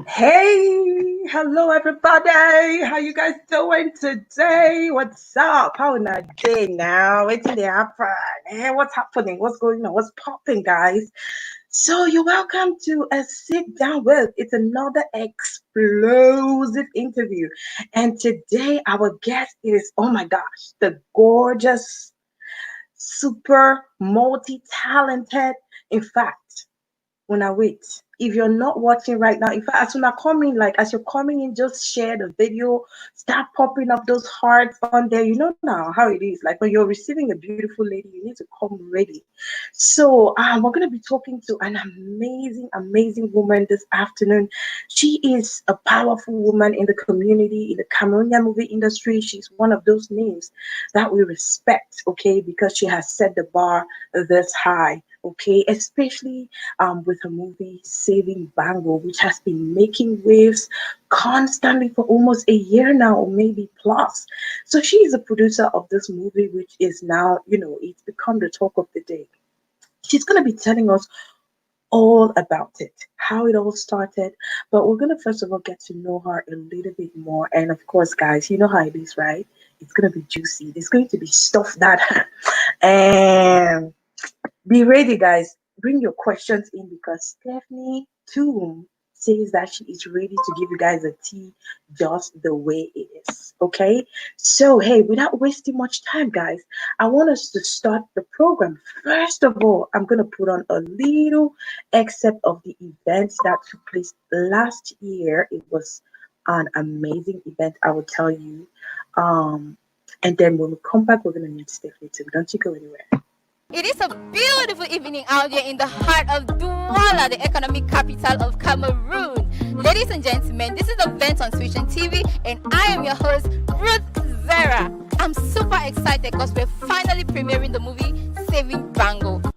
Hey, hello everybody. How you guys doing today? What's up? How in a day now? It's in the happen. Hey, what's happening? What's going on? What's popping, guys? So you're welcome to a sit down with. It's another explosive interview, and today our guest is oh my gosh, the gorgeous, super multi-talented. In fact, when I wait. If you're not watching right now, in fact, as soon as coming, like as you're coming in, just share the video, start popping up those hearts on there. You know now how it is. Like when you're receiving a beautiful lady, you need to come ready. So we're gonna be talking to an amazing, amazing woman this afternoon. She is a powerful woman in the community, in the Cameroonian movie industry. She's one of those names that we respect, okay, because she has set the bar this high, okay, especially with her movie Saving Mbango, which has been making waves constantly for almost a year now, or maybe plus. So she is a producer of this movie, which is now, it's become the talk of the day. She's going to be telling us all about it, how it all started. But we're going to first of all get to know her a little bit more. And of course, guys, you know how it is, right? It's going to be juicy. There's going to be stuff that and be ready, guys. Bring your questions in because Stephanie too says that she is ready to give you guys a tea just the way it is. Okay. So hey, without wasting much time, guys, I want us to start the program. First of all, I'm gonna put on a little excerpt of the events that took place last year. It was an amazing event, I will tell you. And then when we come back, we're gonna meet Stephanie too. Don't you go anywhere. It is a beautiful evening out here in the heart of Douala, the economic capital of Cameroon. Ladies and gentlemen, this is Event on Switch and TV, and I am your host, Ruth Zara. I'm super excited because we're finally premiering the movie Saving Mbango.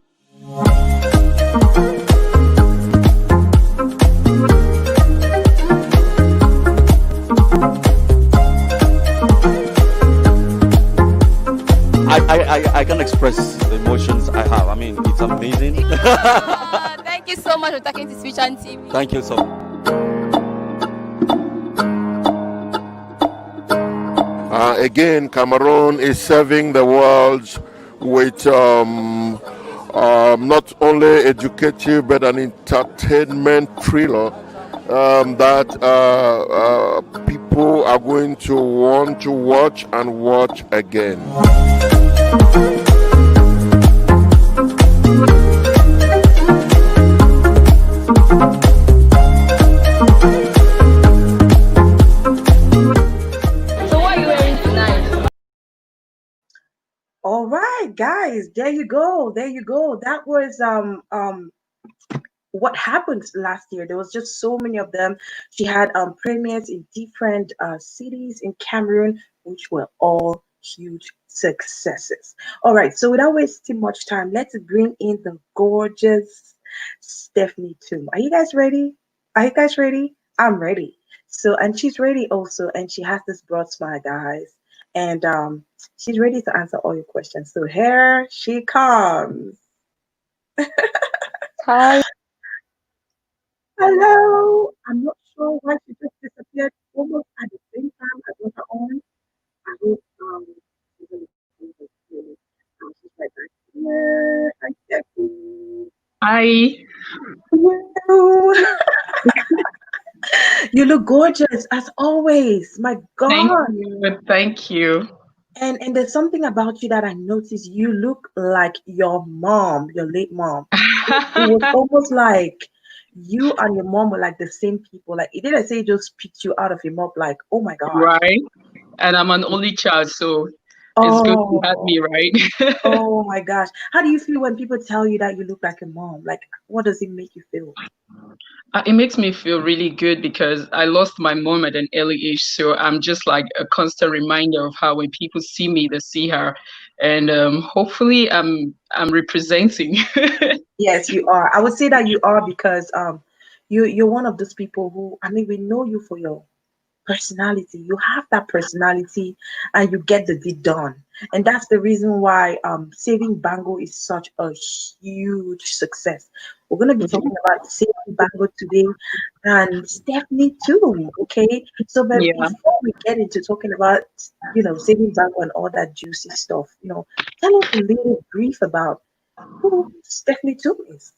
I can express the emotions I have. I mean, it's amazing. Thank you so much for talking to Switch on TV. Thank you so much. Again, Cameroon is serving the world with not only educative but an entertainment thriller that people are going to want to watch and watch again. All right, guys, there you go. That was what happened last year. There was just so many of them. She had premieres in different cities in Cameroon, which were all huge successes. All right, so without wasting much time, let's bring in the gorgeous Stephanie too. Are you guys ready? I'm ready. So, and she's ready also, and she has this broad smile, guys. And she's ready to answer all your questions. So here she comes. Hi. Hello. I'm not sure why she just disappeared almost at the same time as with her own. I hope she's going to see this too. She's right back here. Hi, Stephanie. Hi. Hello. You look gorgeous as always. My God. Thank you. And there's something about you that I noticed. You look like your mom, your late mom. It was almost like you and your mom were like the same people. Like it didn't say just picked you out of your mom. Like, oh my God. Right. And I'm an only child, so it's good to have me, right? Oh my gosh. How do you feel when people tell you that you look like a mom? Like, what does it make you feel? It makes me feel really good because I lost my mom at an early age. So I'm just like a constant reminder of how when people see me, they see her. And hopefully I'm representing. Yes, you are. I would say that you are because you're one of those people who, I mean, we know you for your personality. You have that personality and you get the deed done. And that's the reason why Saving Mbango is such a huge success. We're going to be talking about Mbango today and Stephanie too. Okay. So, but Yeah. before we get into talking about, Mbango and all that juicy stuff, tell us a little brief about who Stephanie too is.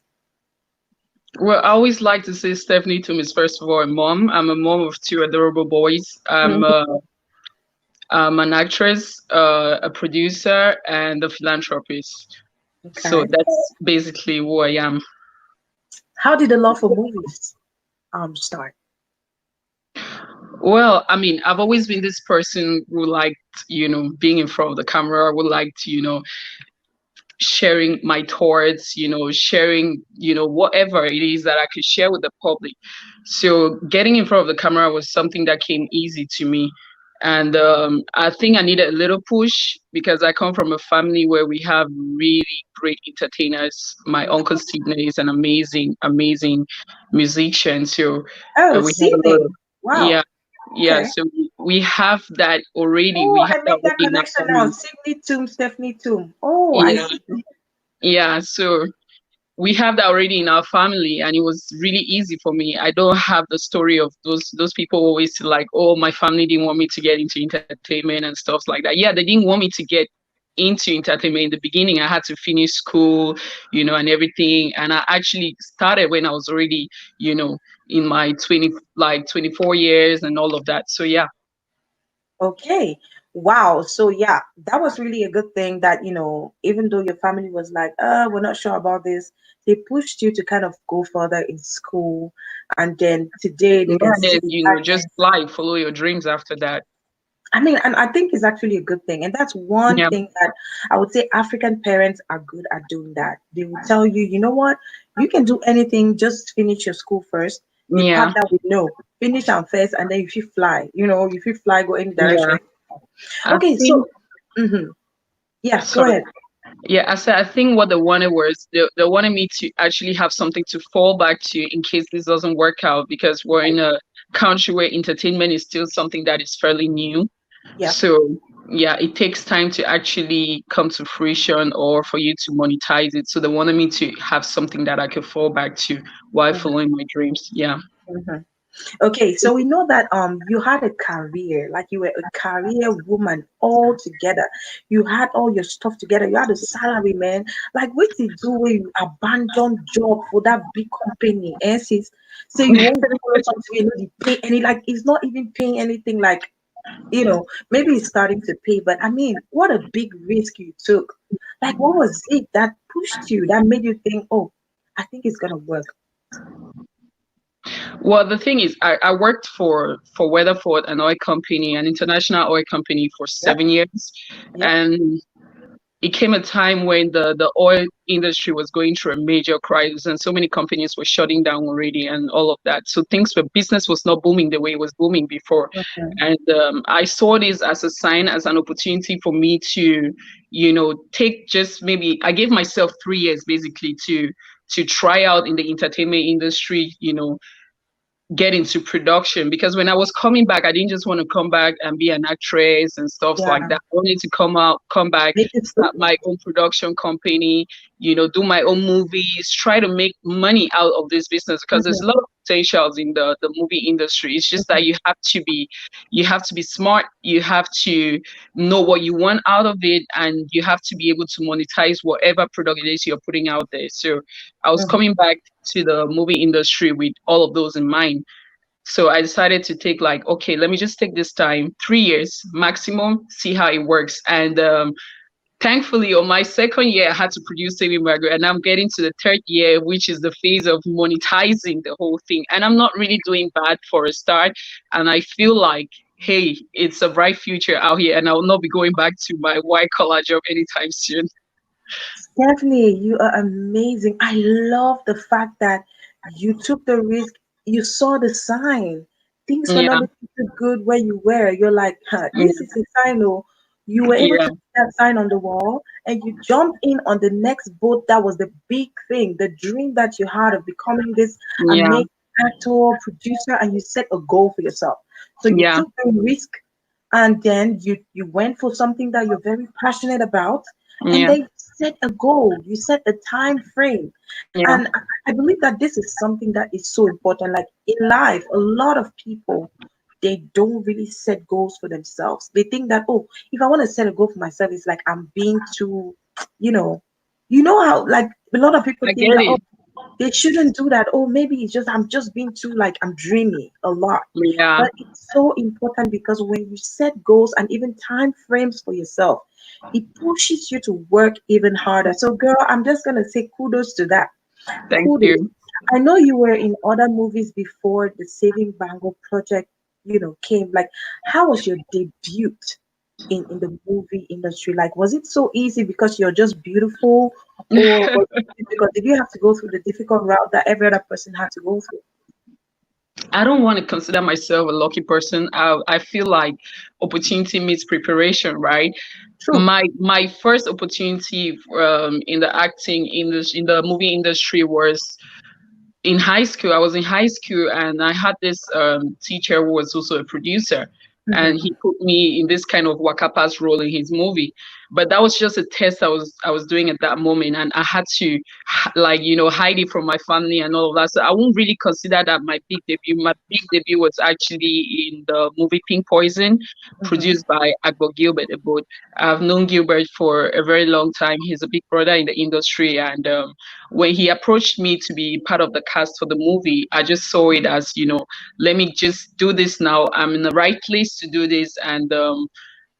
Well, I always like to say Stephanie to me is first of all a mom. I'm a mom of two adorable boys. I'm an actress, a producer, and a philanthropist. So Okay. that's basically who I am. How did the love for movies start? Well, I mean, I've always been this person who liked, being in front of the camera, who liked, sharing my thoughts, sharing, whatever it is that I could share with the public. So getting in front of the camera was something that came easy to me. And I think I needed a little push because I come from a family where we have really great entertainers. My uncle Sidney is an amazing, amazing musician. So Oh, we have a lot singing. of, Wow. yeah, yeah. Okay. So we have that already. Oh, We have I that make that already in our connection now. family. Sydney Toom, Stephanie Toom. Oh, I Yeah, see. yeah. So we have that already in our family, and it was really easy for me. I don't have the story of those people who always say like, oh, my family didn't want me to get into entertainment and stuff like that. Yeah, they didn't want me to get into entertainment in the beginning. I had to finish school, and everything. And I actually started when I was already, in my 24 years and all of that. So yeah. Okay. Wow. So yeah, that was really a good thing that, even though your family was like, we're not sure about this, they pushed you to kind of go further in school. And then today they Yeah, can and then, see that just fly, follow your dreams after that. I mean, and I think it's actually a good thing. And that's one Yeah. thing that I would say African parents are good at doing that. They will tell you, you know what, you can do anything, just finish your school first. They part Yeah. that with no, finish and first, and then if you fly, if you fly, go any Yeah. direction. I Okay, think, so yeah, go sorry. ahead. Yeah, I said I think what they wanted was they wanted me to actually have something to fall back to in case this doesn't work out because we're in a country where entertainment is still something that is fairly new. Yeah. So yeah, it takes time to actually come to fruition or for you to monetize it. So they wanted me to have something that I could fall back to while Mhm, following my dreams. Yeah. mhm. Okay, so we know that you had a career, like you were a career woman altogether. You had all your stuff together. You had a salary, man. Like what did you do when you abandon job for that big company? And say you won't follow something, they pay any like it's not even paying anything like maybe it's starting to pay, but I mean, what a big risk you took. Like what was it that pushed you, that made you think, oh, I think it's gonna work? Well, the thing is, I worked for Weatherford, an oil company, an international oil company, for Yep, 7 years, yep. and it came a time when the oil industry was going through a major crisis, and so many companies were shutting down already, and all of that. So business was not booming the way it was booming before, Mhm, and I saw this as a sign, as an opportunity for me to, take just maybe I gave myself 3 years basically to try out in the entertainment industry, get into production because when I was coming back, I didn't just want to come back and be an actress and stuff like yeah, that. I wanted to come back, make it start simple. my own production company, do my own movies, try to make money out of this business because there's a lot of potentials in the movie industry. It's just that you have to be smart, you have to know what you want out of it, and you have to be able to monetize whatever product it is you're putting out there. So I was Mhm, coming back to the movie industry with all of those in mind. So I decided to take like, okay, let me just take this time, 3 years maximum, see how it works. And thankfully, on my second year, I had to produce Saving Margaret, and I'm getting to the third year, which is the phase of monetizing the whole thing. And I'm not really doing bad for a start. And I feel like, hey, it's a bright future out here, and I will not be going back to my white collar job anytime soon. Stephanie, you are amazing. I love the fact that you took the risk. You saw the sign. Things were not Yeah, looking too good where you were. You're like, huh, yeah, this is a sign. Oh, you were able to yeah, see that sign on the wall and you jumped in on the next boat. That was the big thing, the dream that you had of becoming this yeah, amazing actor, producer, and you set a goal for yourself. So you yeah, took the risk and then you went for something that you're very passionate about, and Yeah. then you set a goal, you set a time frame. Yeah. And I believe that this is something that is so important. Like in life, a lot of people, they don't really set goals for themselves. They think that, oh, if I want to set a goal for myself, it's like I'm being too, you know, how like a lot of people I think get that, oh, it. they shouldn't do that. Oh, maybe it's just I'm just being too like I'm dreamy a lot. Yeah. But it's so important because when you set goals and even time frames for yourself, it pushes you to work even harder. So, girl, I'm just gonna say kudos to that. Thank Kudos. you. I know you were in other movies before the Saving Bango project, came. Like, how was your debut in the movie industry? Like, was it so easy because you're just beautiful, or was it because did you have to go through the difficult route that every other person had to go through? I don't want to consider myself a lucky person. I feel like opportunity meets preparation, right? True. My first opportunity in the acting in the movie industry was in high school. I was in high school and I had this teacher who was also a producer, and Mm-hmm. he put me in this kind of wakapas role in his movie. But that was just a test I was doing at that moment, and I had to like hide it from my family and all of that. So I won't really consider that my big debut. My big debut was actually in the movie Pink Poison, Mm-hmm. produced by Agbo Gilbert Abode. I've known Gilbert for a very long time. He's a big brother in the industry, and when he approached me to be part of the cast for the movie, I just saw it as, let me just do this now. I'm in the right place to do this. And,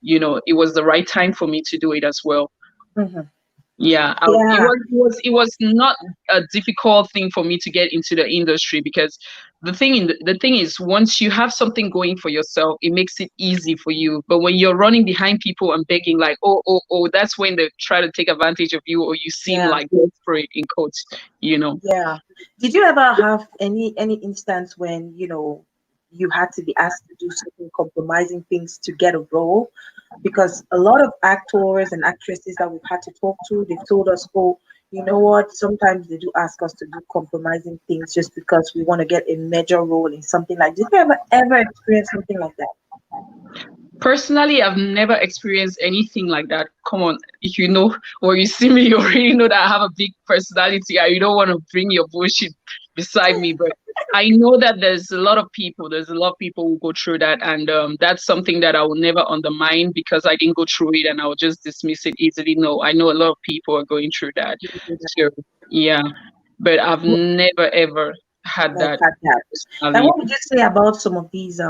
it was the right time for me to do it as well. Mm-hmm. Yeah, Yeah. it was not a difficult thing for me to get into the industry, because the thing is, once you have something going for yourself, it makes it easy for you. But when you're running behind people and begging, like, oh, that's when they try to take advantage of you, or you seem Yeah. like desperate in quotes, you know. Yeah. Did you ever have any instance when, you had to be asked to do certain compromising things to get a role? Because a lot of actors and actresses that we've had to talk to, they've told us, oh, you know what, sometimes they do ask us to do compromising things just because we want to get a major role in something. Like, did you ever experience something like that? Personally, I've never experienced anything like that. Come on, if you know or you see me, you already know that I have a big personality and you don't want to bring your bullshit beside me. But I know that there's a lot of people, who go through that. And that's something that I will never undermine because I didn't go through it and I'll just dismiss it easily. No, I know a lot of people are going through that. So, yeah, but I've never ever had Like that had that. Like, personally. what would you say about some of these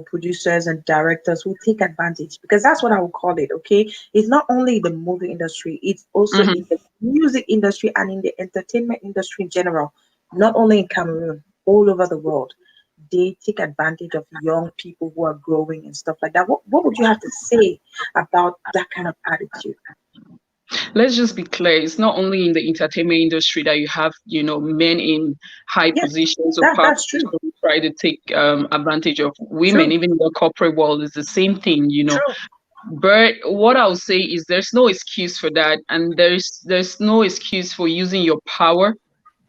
producers and directors who take advantage? Because that's what I would call it. Okay, it's not only the movie industry; it's also Mhm. in the music industry and in the entertainment industry in general. Not only in Cameroon, all over the world, they take advantage of young people who are growing and stuff like that. What would you have to say about that kind of attitude? Let's just be clear, it's not only in the entertainment industry that you have, men in high Yes, positions or power that's positions true. who try to take advantage of women. True. Even in the corporate world, is the same thing. True. But what I'll say is there's no excuse for that, and there's no excuse for using your power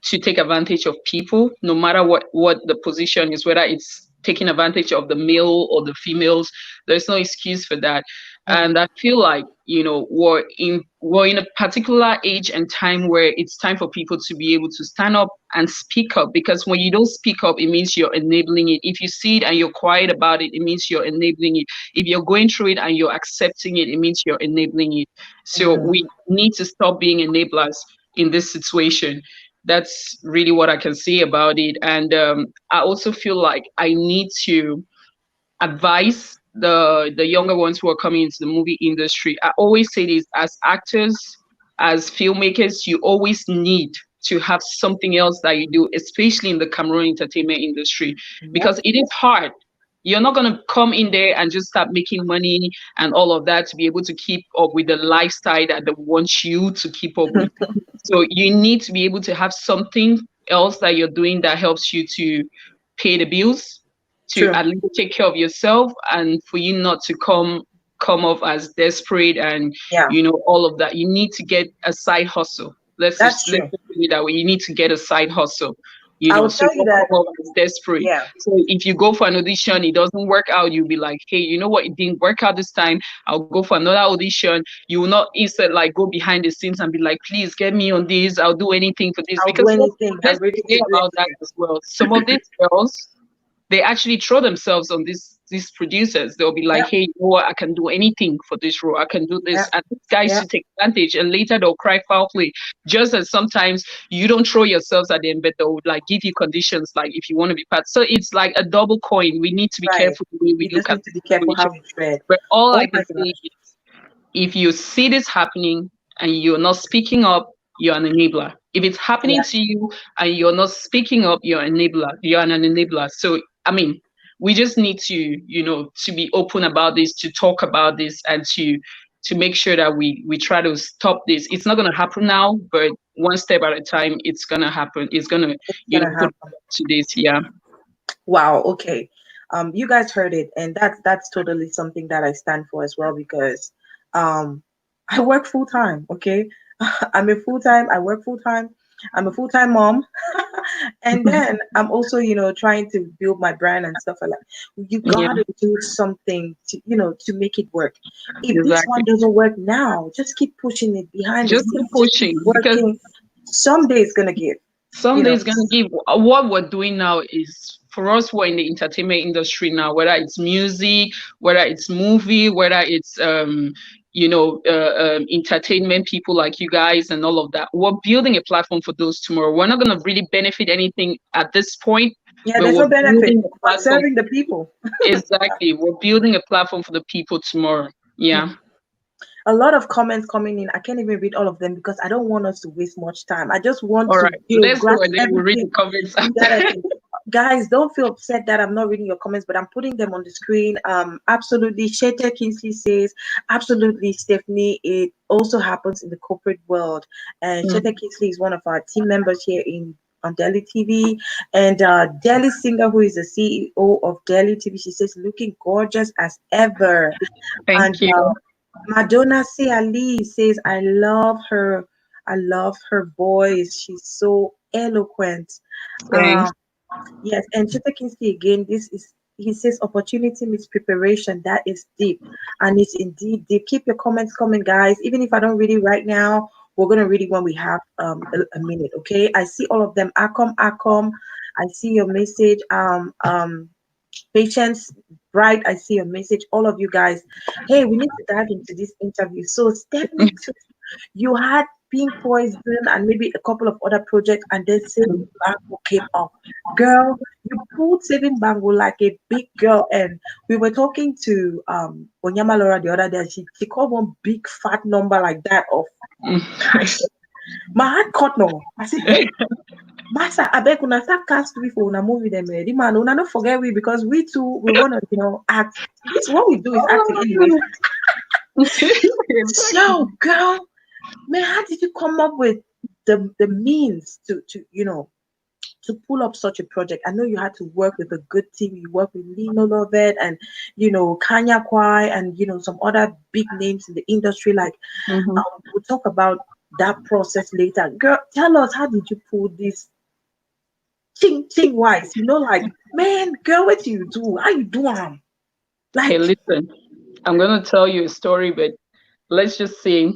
to take advantage of people, no matter what the position is, whether it's taking advantage of the male or the females. There's no excuse for that. Mhm. And I feel like, we're in a particular age and time where it's time for people to be able to stand up and speak up, because when you don't speak up, it means you're enabling it. If you see it and you're quiet about it, it means you're enabling it. If you're going through it and you're accepting it, it means you're enabling it. So Mhm. we need to stop being enablers in this situation. That's really what I can say about it. And I also feel like I need to advise the younger ones who are coming into the movie industry. I always say this: as actors, as filmmakers, you always need to have something else that you do, especially in the Cameroon entertainment industry, Yep. because it is hard. You're not going to come in there and just start making money and all of that to be able to keep up with the lifestyle that they want you to keep up with. So you need to be able to have something else that you're doing that helps you to pay the bills, to True. at least take care of yourself, and for you not to come off as desperate and Yeah, all of that. You need to get a side hustle. Let's that's just true. put it that way. You need to get a side hustle. you I know, will so tell you don't that. come up as desperate. Yeah, So if you go for an audition, it doesn't work out, you'll be like, hey, you know what, it didn't work out this time, I'll go for another audition. You will not instead like go behind the scenes and be like, please get me on this, I'll do anything for this. I'll do Because anything. I'm let's ready to say do about that anything. as well. Some of these girls, they actually throw themselves on these producers. They'll be like, Yep, hey, you know what, I can do anything for this role, I can do this. yep, And these guys yep. should take advantage, and later they'll cry foully. Just as sometimes you don't throw yourselves at them, but they'll like give you conditions like if you want to be part. So it's like a double coin. We need to be Right. careful the way we You look just at need to be the careful how situation. we tread. But all Oh I my can say gosh. is, if you see this happening and you're not speaking up, you're an enabler. If it's happening Yeah, to you and you're not speaking up, you're an enabler. You're an enabler. So I mean, we just need to, you know, to be open about this, to talk about this, and to make sure that we try to stop this. It's not gonna happen now, but one step at a time, it's gonna happen. It's gonna, it's you know, gonna put happen. to this. Yeah. Wow. Okay. You guys heard it, and that's totally something that I stand for as well because, um, I work full time. Okay, I'm a full time. I work full time. I'm a full time mom, and then I'm also, trying to build my brand and stuff like that. You Yeah, gotta do something to make it work. If this one exactly. doesn't work now, just keep pushing it behind the Just keep scenes. Just keep pushing, because working. Someday it's gonna give. You someday know. it's gonna give. What we're doing now is, for us who are in the entertainment industry now, whether it's music, whether it's movie, whether it's entertainment people like you guys and all of that, we're building a platform for those tomorrow. We're not gonna really benefit anything at this point, Yeah, but there's we're no benefit building a but platform. serving the people. Exactly, we're building a platform for the people tomorrow. Yeah. A lot of comments coming in. I can't even read all of them because I don't want us to waste much time. I just want All to, right. Let's go grasp and then we'll read the everything comments after. that I can. Guys, don't feel upset that I'm not reading your comments, but I'm putting them on the screen. Absolutely. Shete Kingsley says, absolutely, Stephanie. It also happens in the corporate world. And Mm. Shete Kingsley is one of our team members here on Delhi TV. And Delhi Singer, who is the CEO of Delhi TV, she says, looking gorgeous as ever. And Thank you. Madonna Se'ali says, I love her. I love her voice. She's so eloquent. Thanks. Um, yes, and Chitakinski again, he says opportunity meets preparation. That is deep. And it's indeed deep. Keep your comments coming, guys. Even if I don't read it right now, we're gonna read it when we have a minute, okay? I see all of them. Akom, I see your message. Patience, Bright, I see your message. All of you guys. Hey, we need to dive into this interview. So, Stephanie, you had Pink Poison and maybe a couple of other projects, and then Saving Bango came up. Girl, you pulled Saving Bango like a big girl. And we were talking to Onyama Laura the other day, and she called one big fat number like that of cash. My heart caught no. I said, hey, Masa, I beg una start cast we for una movie them ready. Man, una not forget we because we too we wanna, act. This what we do is acting anyway. So girl, man, how did you come up with the means to pull up such a project? I know you had to work with a good team. You work with Lino Lovett and Kanya Kwai and some other big names in the industry. Like Mhm. we'll talk about that process later. Girl, tell us, how did you pull this ting wise? Like, man, girl, what do you do? How you do Hey, Like, listen, I'm gonna tell you a story, but let's just say,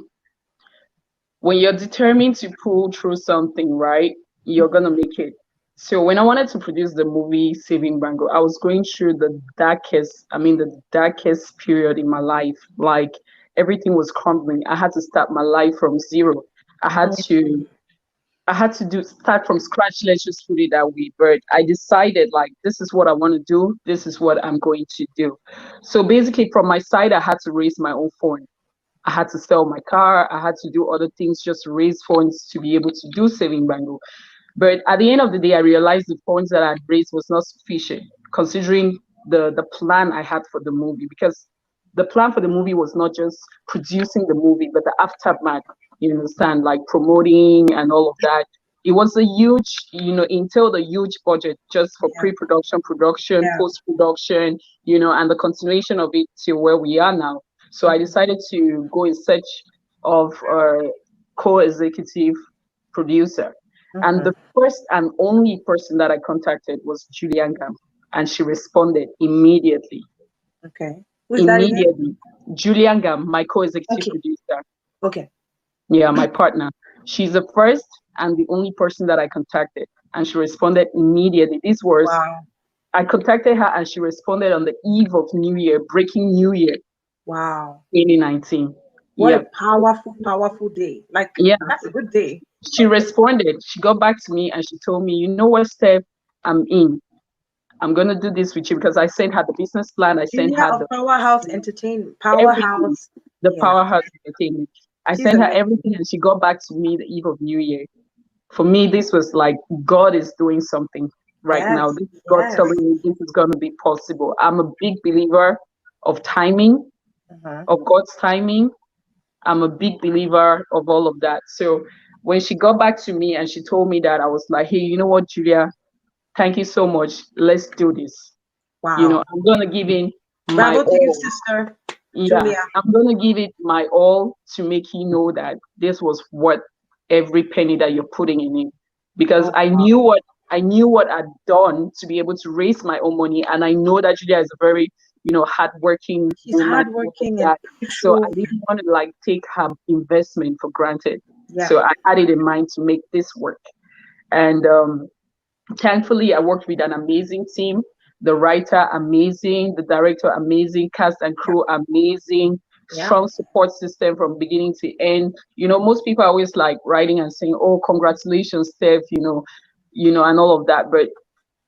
when you're determined to pull through something, right, you're gonna make it. So when I wanted to produce the movie Saving Bango, I was going through the darkest period in my life. Like, everything was crumbling. I had to start my life from zero. I had to start from scratch, let's just put it that way. But I decided, like, this is what I want to do, this is what I'm going to do. So basically, from my side, I had to raise my own fund. I had to sell my car, I had to do other things just to raise funds to be able to do Saving Bango. But at the end of the day, I realized the funds that I'd raised was not sufficient, considering the plan I had for the movie. Because the plan for the movie was not just producing the movie, but the aftermath, you understand, like promoting and all of that. It was a huge, entailed a huge budget just for yeah, pre-production, production, yeah. post-production, and the continuation of it to where we are now. So I decided to go in search of a co-executive producer. And the first and only person that I contacted was Julian Gam, and she responded immediately. Okay. Who's that again? Immediately. Julian Gam, my co-executive Okay. producer. Okay. Yeah, my partner. She's the first and the only person that I contacted, and she responded immediately. This was, Wow. I contacted her and she responded on the eve of New Year, breaking New Year. Wow. 2019. What a powerful, powerful day. Like, that's a good day. She responded. She got back to me and she told me, you know what, Steph, I'm in. I'm going to do this with you, because I sent her the business plan. I sent her the Powerhouse Entertainment. Powerhouse. The Powerhouse Entertainment. I She's sent her amazing. everything and she got back to me the eve of New Year. For me, this was like, God is doing something right now. This is God telling me this is going to be possible. I'm a big believer of timing, of God's timing. I'm a big believer of all of that. So when she got back to me and she told me that, I was like, hey, you know what, Julia, thank you so much. Let's do this. Wow. You know, I'm going to give in my Bravo to all. you, sister. Yeah, Julia. I'm going to give it my all to make you know that this was what every penny that you're putting in it. Because I knew what I'd done to be able to raise my own money. And I know that Julia is a very, hardworking woman. Hardworking and so I didn't want to like take her investment for granted. Yeah. So I had it in mind to make this work. And thankfully, I worked with an amazing team. The writer, amazing. The director, amazing. Cast and crew, amazing. Strong support system from beginning to end. You know, most people are always like writing and saying, "Oh, congratulations, Steph," and all of that. But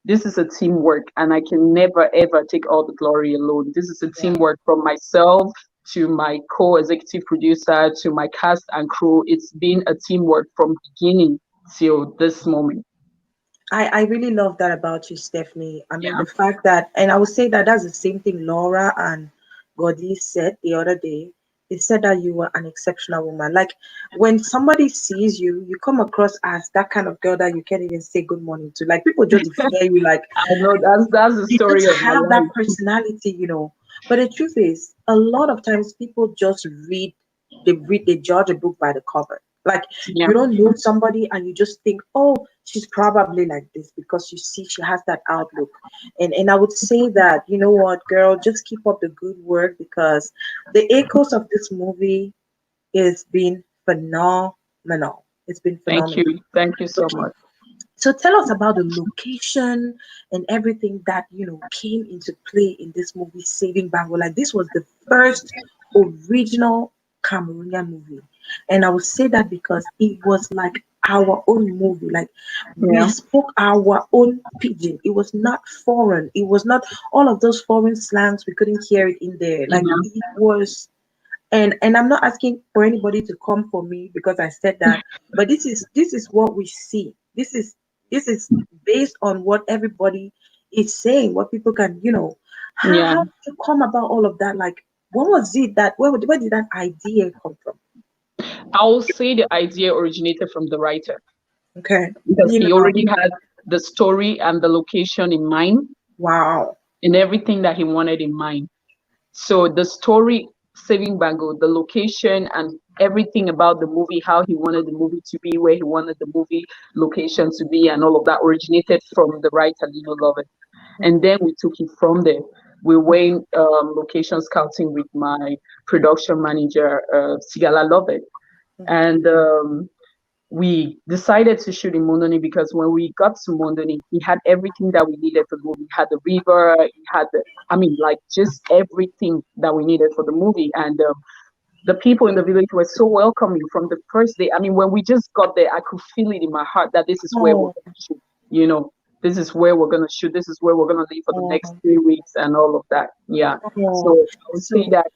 this is a teamwork, and I can never ever take all the glory alone. This is a teamwork from myself to my co-executive producer to my cast and crew. It's been a teamwork from beginning till this moment. I really love that about you, Stephanie. I mean, the fact that, and I would say that that's the same thing Laura and Gordy said the other day. They said that you were an exceptional woman. Like, when somebody sees you, you come across as that kind of girl that you can't even say good morning to. Like, people just fear you. Like, I know that's the story you of just my have life. that personality. But the truth is, a lot of times people just they judge a book by the cover. Like, you don't know somebody and you just think, oh, she's probably like this because you see she has that outlook. And I would say that, you know what, girl, just keep up the good work, because the echoes of this movie has been phenomenal. It's been phenomenal. Thank you so much. So tell us about the location and everything that came into play in this movie, Saving Mbango. Like, this was the first original Cameroonian movie, and I would say that because it was like our own movie. Like, we spoke our own pidgin. It was not foreign. It was not all of those foreign slangs. We couldn't hear it in there. Like, it was. And I'm not asking for anybody to come for me because I said that, but this is what we see. This is based on what everybody is saying, what people can, how did you come about all of that? Like, what was it that where did that idea come from? I will say the idea originated from the writer. Okay. Because he already had the story and the location in mind. Wow. And everything that he wanted in mind. So the story, Saving Mbango, the location and everything about the movie, how he wanted the movie to be, where he wanted the movie location to be, and all of that originated from the writer, Lino Lovett. And then we took it from there. We went location scouting with my production manager, Sigala Lovett. And we decided to shoot in Mondoni because when we got to Mondoni, he had everything that we needed for the movie. He had the river, he had just everything that we needed for the movie. And the people in the village were so welcoming from the first day. I mean, when we just got there, I could feel it in my heart that this is where we're going to shoot. This is where we're going to shoot. This is where we're going to live for the next 3 weeks and all of that. Yeah. So I would say that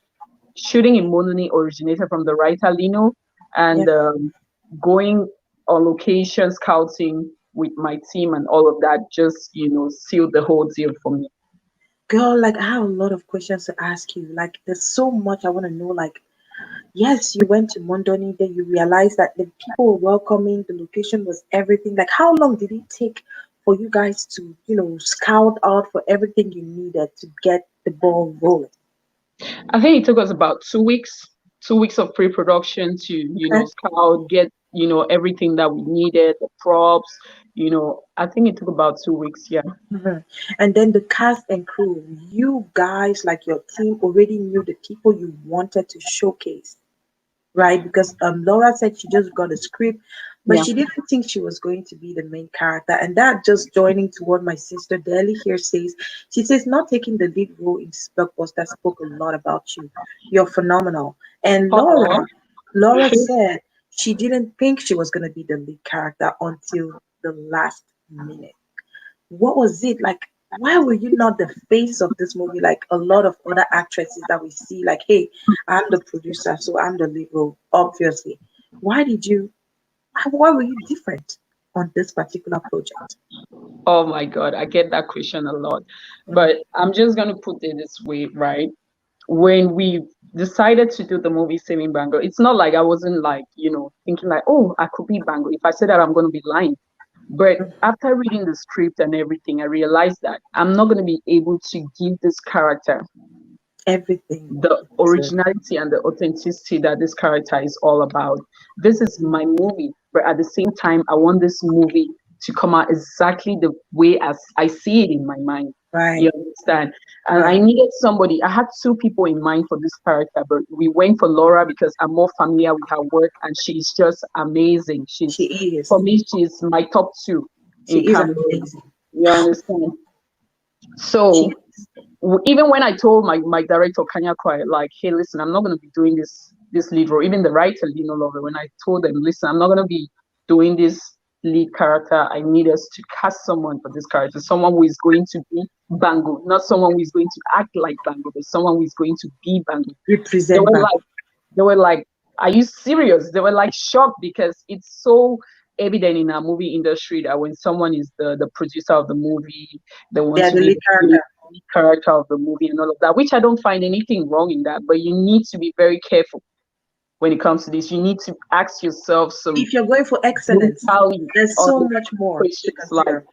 shooting in Mondoni originated from the writer Lino, and going on location scouting with my team and all of that just sealed the whole deal for me. Girl, like, I have a lot of questions to ask you. Like, there's so much I want to know. Like, yes, you went to Mondoni, then you realized that the people were welcoming, the location was everything. Like, how long did it take for you guys to scout out for everything you needed to get the ball rolling? I think it took us about 2 weeks. 2 weeks of pre-production to scout, get everything that we needed, the props. I think it took about 2 weeks. Yeah. Mhm. And then the cast and crew, you guys, like your team, already knew the people you wanted to showcase, right? Because Laura said she just got a script, but Yeah. she didn't think she was going to be the main character. And that just joining to what my sister Deli here says. She says not taking the lead role in Blockbuster spoke a lot about you. You're phenomenal. And Oh, Laura said she didn't think she was going to be the lead character until the last minute. What was it like? Why were you not the face of this movie like a lot of other actresses that we see? Like, hey, I'm the producer, so I'm the lead role, obviously. Why did you? Why were you different on this particular project? oh my God, I get that question a lot. Mm, But I'm just gonna put it this way, right? When we decided to do the movie Saving Bango, it's not like I wasn't like, thinking like, oh, I could be Bango. If I say that, I'm gonna be lying. But mm, after reading the script and everything, I realized that I'm not gonna be able to give this character everything the it deserved. originality and the authenticity that this character is all about. This is my movie, but at the same time, I want this movie to come out exactly the way as I see it in my mind. You Right, understand? And I right. needed somebody. I had two people in mind for this character, but we went for Laura because I'm more familiar with her work, and she's just amazing. She is. For me, she's my top two in She is Cameroon. amazing. You understand? She So even when I told my director Kanya Kwai, like, hey, listen, I'm not gonna be doing this lead role. Even the writer Lino Lover, when I told them, listen, I'm not gonna be doing this lead character. I need us to cast someone for this character, someone who is going to be Bango, not someone who is going to act like Bango, but someone who is going to be Bango. They represent were back. like, they were like, are you serious? They were like shocked because it's so evident in our movie industry that when someone is the producer of the movie, they want Yeah, to the be lead the character. lead character of the movie and all of that, which I don't find anything wrong in that. But you need to be very careful when it comes to this. You need to ask yourself some If you're going for excellence, brutally there's so honest much more to questions like, consider.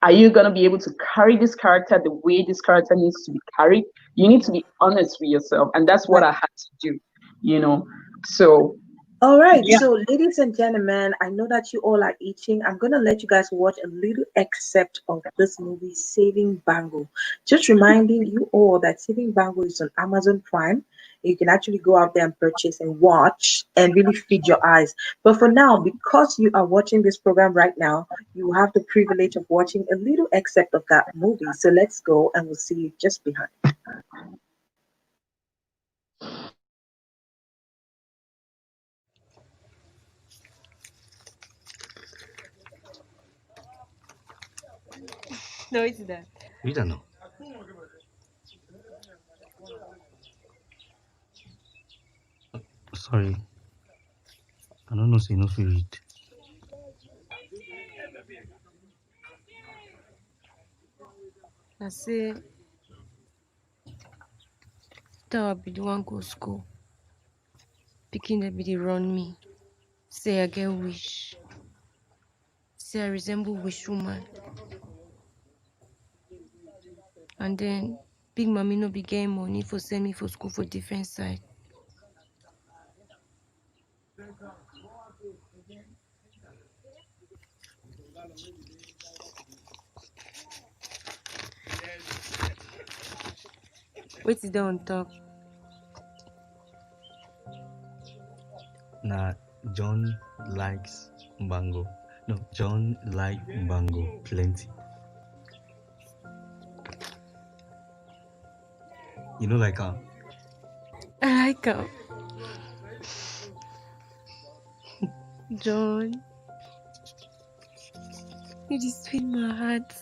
are you going to be able to carry this character the way this character needs to be carried? You need to be honest with yourself. And that's what Right. I had to do, you know. So, All right, yeah. so ladies and gentlemen, I know that you all are itching. I'm gonna let you guys watch a little excerpt of this movie, Saving Bango. Just reminding you all that Saving Bango is on Amazon Prime. You can actually go out there and purchase and watch and really feed your eyes. But for now, because you are watching this program right now, you have the privilege of watching a little excerpt of that movie. So let's go and we'll see you just behind. No, it's that. You don't know. Sorry, I don't know. Say no fit read. I say, that will be the one go school. Picking the be the run me. Say I get wish. Say I resemble wish woman. And then big mommy no be getting money for send me for school for different side. Wait is there on top? Nah, John likes Mbango. No, John like Mbango plenty. You know, like I like him. John, you just sweet my heart.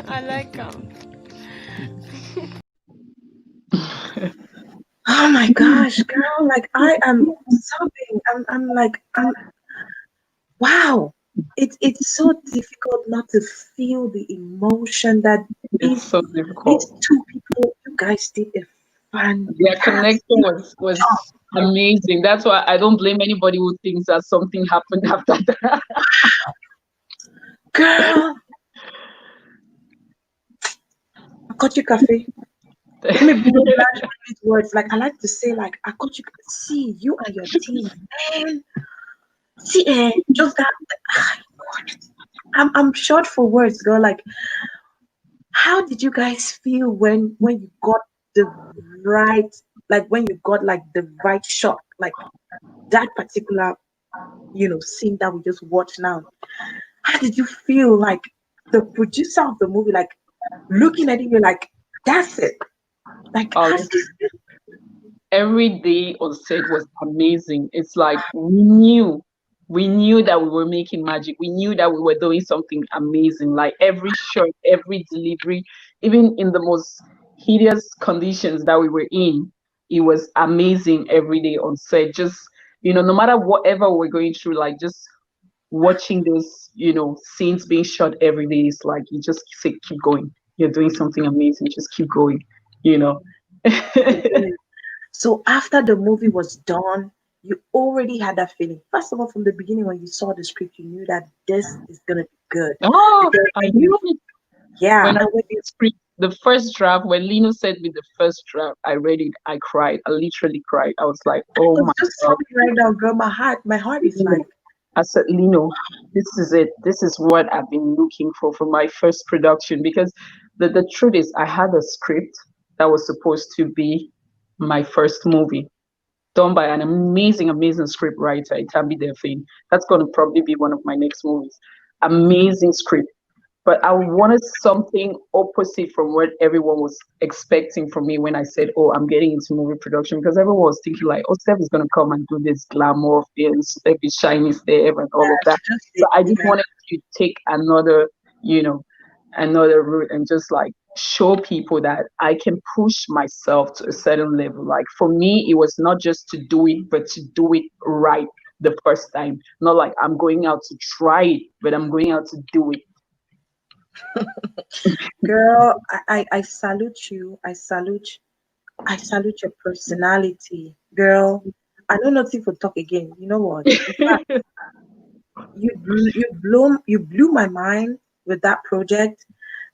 I like him. Oh my gosh, girl, like I am sobbing. I'm like, wow. It's so difficult not to feel the emotion that It's these so these difficult. two people, you guys did a Their connection fantastic was job. amazing. That's why I don't blame anybody who thinks that something happened after that. Girl, Akochi Cafe. Let me bring back these words. Like I like to say, like Akochi, see you and your team, man. See, just that. God, I'm short for words, girl. Like, how did you guys feel when you got the right, like when you got like the right shot, like that particular, scene that we just watched now? How did you feel like the producer of the movie, like looking at it, you're like, that's it. Like, how did you feel? Every day on set was amazing. It's like we knew that we were making magic. We knew that we were doing something amazing. Like every shot, every delivery, even in the most hideous conditions that we were in, it was amazing every day on set. Just no matter whatever we're going through, like just watching those scenes being shot every day is like you just say keep going. You're doing something amazing. Just keep going. You know. So after the movie was done, you already had that feeling. First of all, from the beginning, when you saw the script, you knew that this is gonna be good. Oh, Because I when knew it. yeah, When I and when read the script, the first draft, when Lino sent me the first draft, I read it, I cried. I literally cried. I was like, I oh was my just God. telling you right now, girl, my heart is Lino. like, I said, Lino, this is it. This is what I've been looking for my first production. Because the truth is, I had a script that was supposed to be my first movie, done by an amazing, amazing script writer, Itambi Delphine. That's going to probably be one of my next movies. Amazing script. But I wanted something opposite from what everyone was expecting from me when I said, "Oh, I'm getting into movie production," because everyone was thinking like, "Oh, Steph is gonna come and do this glamour film, Steph is shiny Steph and all of yeah, that." she just So did, I just yeah. wanted to take you know, another route and just like show people that I can push myself to a certain level. Like for me, it was not just to do it, but to do it right the first time. Not like I'm going out to try it, but I'm going out to do it. Girl, I salute you. I salute your personality, girl. I know nothing for talk again. You know what? In fact, you blew my mind with that project.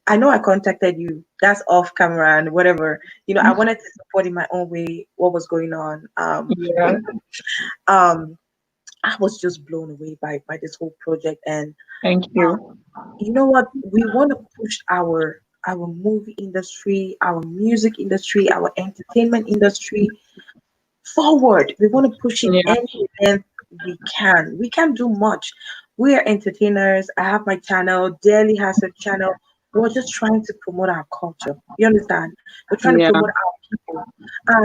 I know I contacted you. That's off camera and whatever. I wanted to support in my own way what was going on. Yeah, Um, I was just blown away by this whole project. And thank you. you know what? We want to push our movie industry, our music industry, our entertainment industry forward. We want to push it Yeah, any length we can. We can't do much. We are entertainers. I have my channel. Daily has a channel. We're just trying to promote our culture. You understand? We're trying to yeah, promote our people.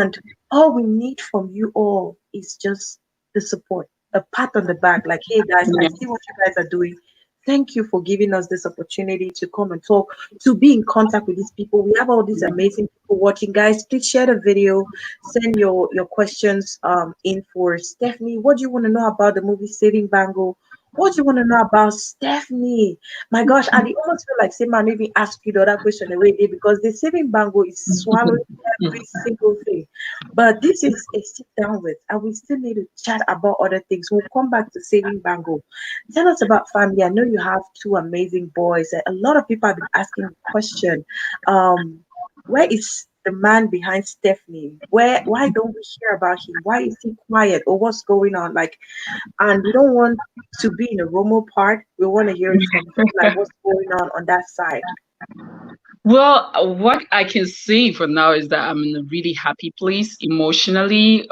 And all we need from you all is just the support, a pat on the back, like, hey guys, I yeah, see what you guys are doing. Thank you for giving us this opportunity to come and talk, to be in contact with these people. We have all these amazing people watching. Guys, please share the video, send your questions in for Stephanie. What do you want to know about the movie Saving Bango? What do you want to know about Stephanie? My gosh, I almost feel like say man even ask you the other question away there because the Saving Bango is swallowing every single thing. But this is a sit down with, and we still need to chat about other things. We'll come back to Saving Bango. Tell us about family. I know you have two amazing boys. A lot of people have been asking the question. Where is the man behind Stephanie? Why don't we hear about him? Why is he quiet? Or what's going on? Like, and we don't want to be in a Romo part. We want to hear it from him, like what's going on that side. Well, what I can say for now is that I'm in a really happy place emotionally,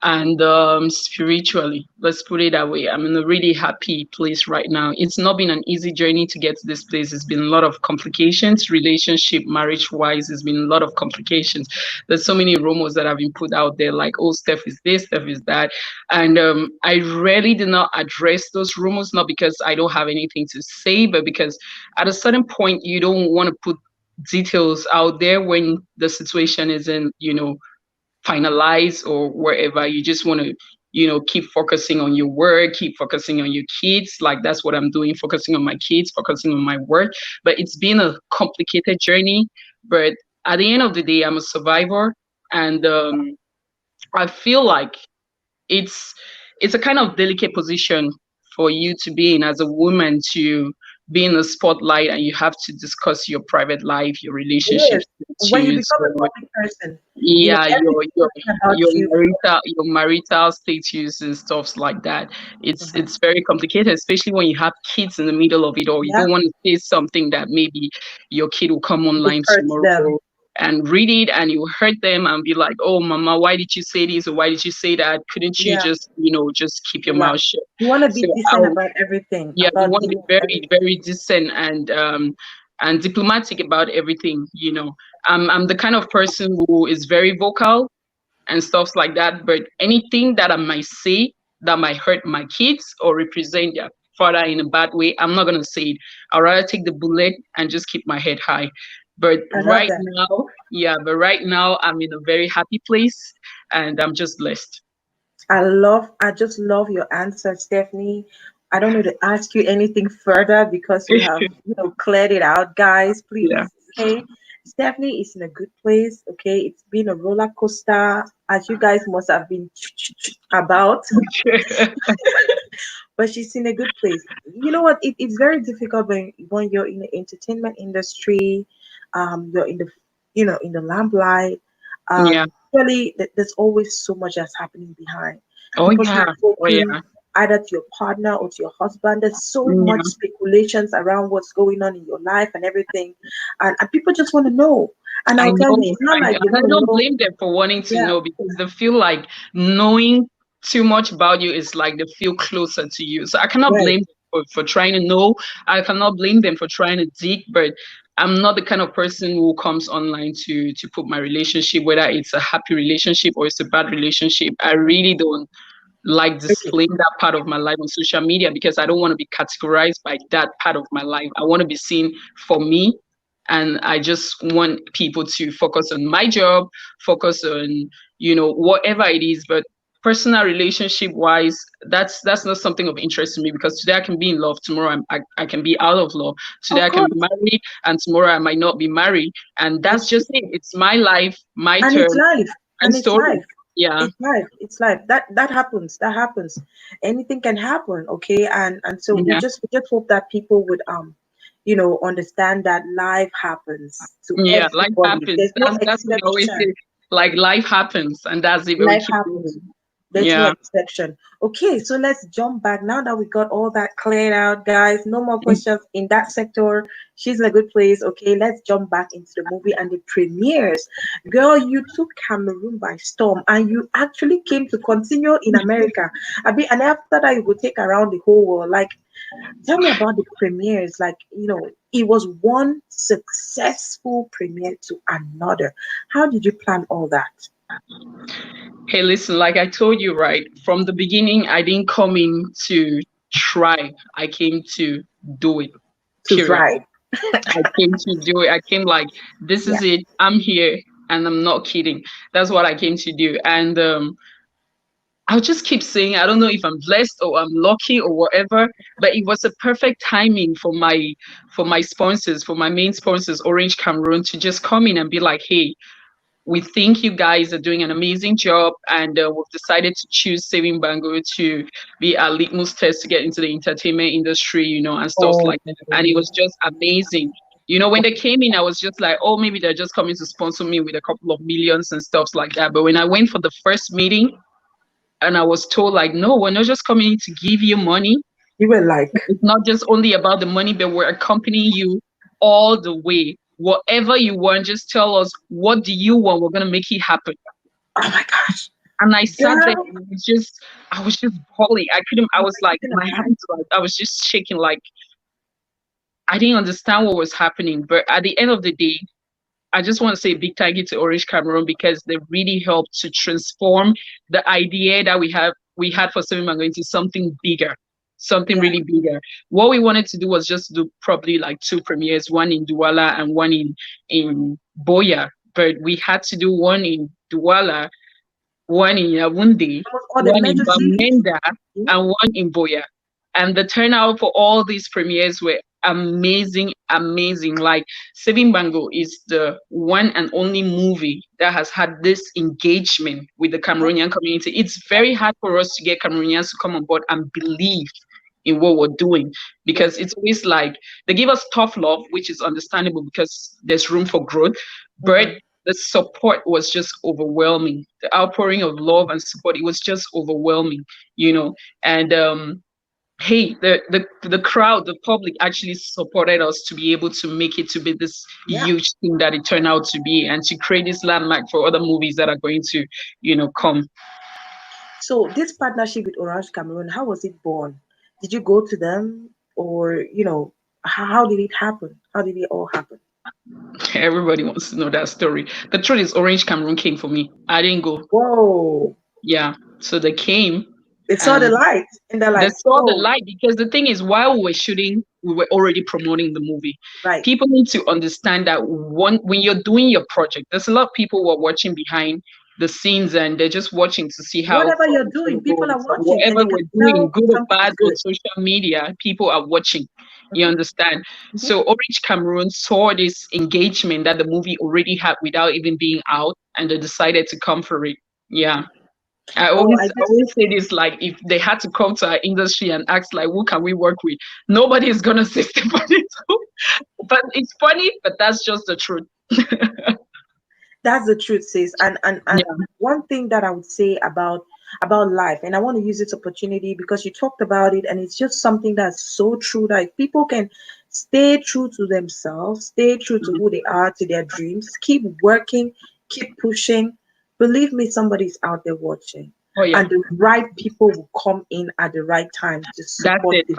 and spiritually. Let's put it that way. I'm in a really happy place right now. It's not been an easy journey to get to this place. It's been a lot of complications, relationship, marriage wise. It's been a lot of complications. There's so many rumors that have been put out there, like, oh, Steph is this, Steph is that. And I really did not address those rumors, not because I don't have anything to say, but because at a certain point you don't want to put details out there when the situation isn't finalized or wherever. You just want to keep focusing on your work, keep focusing on your kids. Like that's what I'm doing, focusing on my kids, focusing on my work. But it's been a complicated journey, but at the end of the day I'm a survivor. And I feel like it's it's a kind of delicate position for you to be in as a woman, to be in the spotlight and you have to discuss your private life, your Yes. relationships When you too. become a So public person, yeah, everything about you. your marital status and stuff like that. Mhm. It's very complicated, especially when you have kids in the middle of it, or you Yeah, don't want to say something that maybe your kid will come it online hurts them. tomorrow and read it and you hurt them and be like, oh mama, why did you say this or why did you say that? Couldn't you Yeah, just, just keep your relax. mouth shut? You want to be So decent about everything, yeah, you about want to be dealing with very, everything. very decent and diplomatic about everything. I'm the kind of person who is very vocal and stuff like that. But anything that I might say that might hurt my kids or represent their father in a bad way, I'm not gonna say it. I'd rather take the bullet and just keep my head high. But I love that. but right now I'm in a very happy place and I'm just blessed. I just love your answer, Stephanie. I don't need to ask you anything further because you have, cleared it out, guys. Yeah. Please, okay. Stephanie is in a good place, okay. It's been a roller coaster, as you guys must have been about, but she's in a good place. You know what? It's very difficult when you're in the entertainment industry, you're in the, in the lamplight. Yeah. Really, there's always so much that's happening behind. Oh People start yeah. Oh talking yeah. either to your partner or to your husband. There's so much Yeah. speculations around what's going on in your life and everything, and people just want to know. And I I'll tell you, know, it's not like they and I want to don't know. blame them for wanting to Yeah, know because they feel like knowing too much about you is like they feel closer to you. So I cannot right. blame them for trying to know. I cannot blame them for trying to dig, but I'm not the kind of person who comes online to put my relationship, whether it's a happy relationship or it's a bad relationship. I really don't like Okay. displaying that part of my life on social media because I don't want to be categorized by that part of my life. I want to be seen for me. And I just want people to focus on my job, focus on, whatever it is. But personal relationship wise, that's not something of interest to me because today I can be in love, tomorrow I can be out of love. Today Of I can be course. married and tomorrow I might not be married. And that's It's just it. It's my life, my and it's term life. and And it's story. life. Yeah. It's life. It's life. That happens. That happens. Anything can happen. Okay. And so we Yeah. just hope that people would understand that life happens to Yeah, life everybody. happens. There's no That's what I always exception. say. Like life happens, and that's it. But we Life keep happens. going. There's no Yeah. exception. Okay, so let's jump back now that we got all that cleared out, guys. No more questions in that sector. She's in a good place. Okay, let's jump back into the movie and the premieres. Girl, you took Cameroon by storm and you actually came to continue in America. And after that, you would take around the whole world. Like, tell me about the premieres. Like, it was one successful premiere to another. How did you plan all that? Hey, listen, like I told you, right from the beginning, I didn't come in to try. I came to do it. To Period. thrive. I came to do it. I came like, this Yeah. is it. I'm here, and I'm not kidding. That's what I came to do. And I'll just keep saying, I don't know if I'm blessed or I'm lucky or whatever, but it was a perfect timing for my sponsors, for my main sponsors, Orange Cameroon, to just come in and be like, hey, we think you guys are doing an amazing job, and we've decided to choose Saving Bango to be our litmus test to get into the entertainment industry, and stuff Oh, like that. And it was just amazing. When they came in, I was just like, oh, maybe they're just coming to sponsor me with a couple of millions and stuff like that. But when I went for the first meeting, and I was told like, no, we're not just coming to give you money. you were like, It's not just only about the money, but we're accompanying you all the way. Whatever you want, just tell us what do you want. We're gonna make it happen. oh my gosh, And I sat there girl, and I was just bawling. I couldn't, I you was were like, taken my aback. hands, like, I was just shaking, like I didn't understand what was happening. But at the end of the day, I just want to say a big thank you to Orange Cameroon because they really helped to transform the idea that we had for Saving Mango into something bigger, something Yeah, really bigger. What we wanted to do was just do probably like two premieres, one in Douala and one in Boya. But we had to do one in Douala, one in Yaoundé, almost all the one in major cities. Bamenda, Yeah. and one in Boya. And the turnout for all these premieres were amazing, amazing. Like Saving Bango is the one and only movie that has had this engagement with the Yeah. Cameroonian community. It's very hard for us to get Cameroonians to come on board and believe in what we're doing, because it's always like they give us tough love, which is understandable because there's room for growth, but the support was just overwhelming. The outpouring of love and support, it was just overwhelming, and hey, the crowd, the public actually supported us to be able to make it to be this huge thing that it turned out to be, and to create this landmark for other movies that are going to come. So this partnership with Orange Cameroon, how was it born? Did you go to them, or how did it happen? How did it all happen? Everybody wants to know that story. The truth is, Orange Cameroon came for me. I didn't go. Whoa. Yeah. So they came. They saw the light, and they're like, they saw the light, because the thing is, while we were shooting, we were already promoting the movie. Right. People need to understand that when you're doing your project, there's a lot of people who are watching behind the scenes, and they're just watching to see how whatever you're doing, people are watching. Whatever we're doing, good or bad, on social media, people are watching. You understand? So Orange Cameroon saw this engagement that the movie already had without even being out, and they decided to come for it. Yeah. I always say this, like, if they had to come to our industry and ask, like, who can we work with, nobody is gonna say Stephanie. But it's funny, but that's just the truth. That's the truth, sis. And one thing that I would say about life, and I want to use this opportunity because you talked about it, and it's just something that's so true, that if people can stay true to themselves, stay true to who they are, to their dreams, keep working, keep pushing, believe me, somebody's out there watching. And the right people will come in at the right time to support it.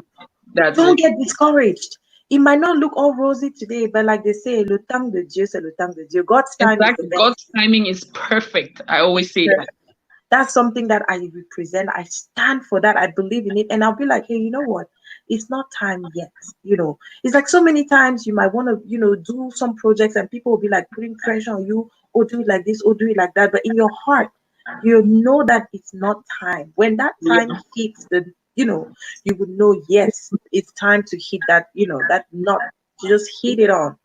Don't get discouraged. It might not look all rosy today, but like they say, le temps de Dieu, c'est le temps de Dieu. God's time is the best. God's timing is perfect. I always say that. That's something that I represent. I stand for that. I believe in it. And I'll be like, hey, you know what? It's not time yet. It's like so many times you might want to, do some projects, and people will be like putting pressure on you, or do it like this, or do it like that. But in your heart, you know that it's not time. When that time hits, you would know, yes, it's time to hit that, that knot, to just hit it on.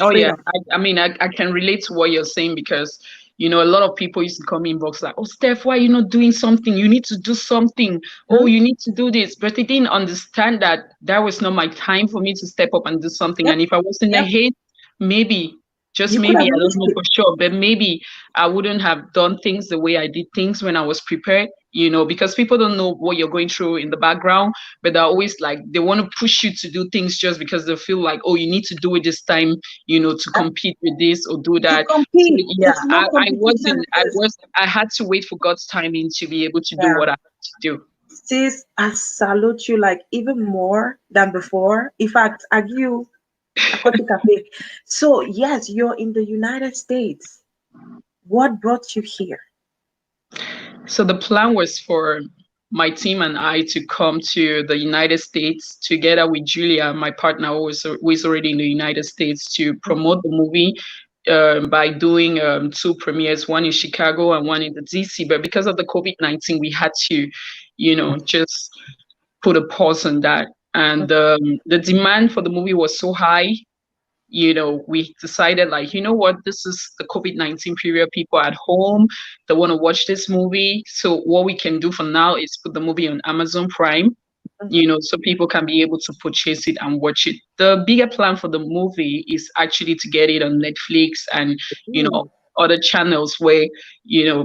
I mean, I can relate to what you're saying, because a lot of people used to come inbox like, oh, Steph, why are you not doing something? You need to do something. Oh, you need to do this. But they didn't understand that was not my time for me to step up and do something. And if I was in a hate, maybe, just maybe, I don't know for sure, but maybe I wouldn't have done things the way I did things when I was prepared, because people don't know what you're going through in the background, but they're always like, they want to push you to do things just because they feel like, oh, you need to do it this time, to compete with this or do that. I had to wait for God's timing to be able to do what I had to do. Sis, I salute you, like, even more than before. In fact, argue. So yes, you're in the United States. What brought you here? So the plan was for my team and I to come to the United States together with Julia, my partner, who is already in the United States, to promote the movie by doing 2 premieres, one in Chicago and one in the DC. But because of the COVID-19, we had to, just put a pause on that. And the demand for the movie was so high, we decided, like, what, this is the COVID-19 period. People are at home, they want to watch this movie. So what we can do for now is put the movie on Amazon Prime, so people can be able to purchase it and watch it. The bigger plan for the movie is actually to get it on Netflix and, other channels where,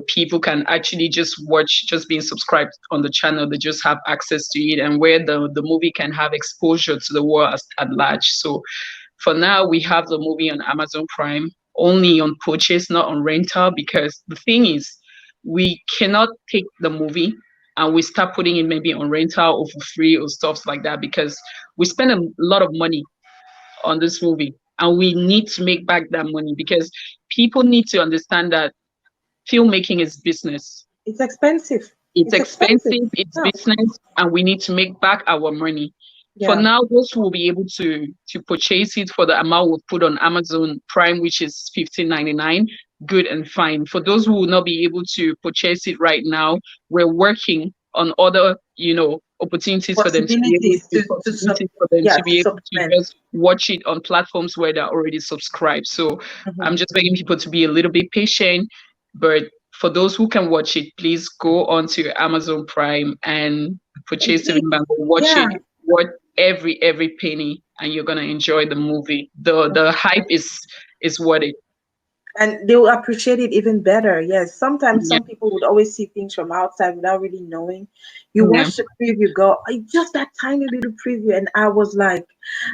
people can actually just watch, just being subscribed on the channel. They just have access to it, and where the movie can have exposure to the world at large. So for now, we have the movie on Amazon Prime, only on purchase, not on rental, because the thing is, we cannot take the movie and we start putting it maybe on rental or for free or stuff like that, because we spend a lot of money on this movie, and we need to make back that money, because people need to understand that filmmaking is business. It's expensive. It's expensive. It's business, and we need to make back our money. For now, those who will be able to purchase it for the amount we'll put on Amazon Prime, which is $15.99, good and fine. For those who will not be able to purchase it right now, we're working on other, opportunities for them to be able to just watch it on platforms where they're already subscribed. So I'm just begging people to be a little bit patient. But for those who can watch it, please go on to Amazon Prime and purchase it and watch it. worth every penny, and you're gonna enjoy the movie. The hype is worth it. And they will appreciate it even better. Yes, sometimes Yeah, some people would always see things from outside without really knowing. You yeah, watch the preview, go, just that tiny little preview, and I was like,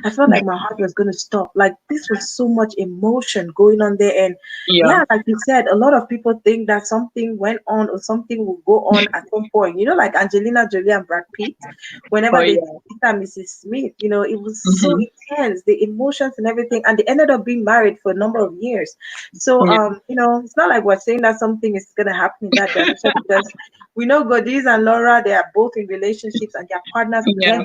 I felt like my heart was going to stop. Like, this was so much emotion going on there. And yeah. yeah, like you said, a lot of people think that something went on or something will go on at some point. Like Angelina Jolie and Brad Pitt, Oh whenever they yeah. did Mr. Mrs. Smith, it was so Hmm. intense, the emotions and everything. And they ended up being married for a number of years. So, Yeah, it's not like we're saying that something is going to happen in that direction, because we know Godis and Laura, they are both in relationships and their partners, yeah.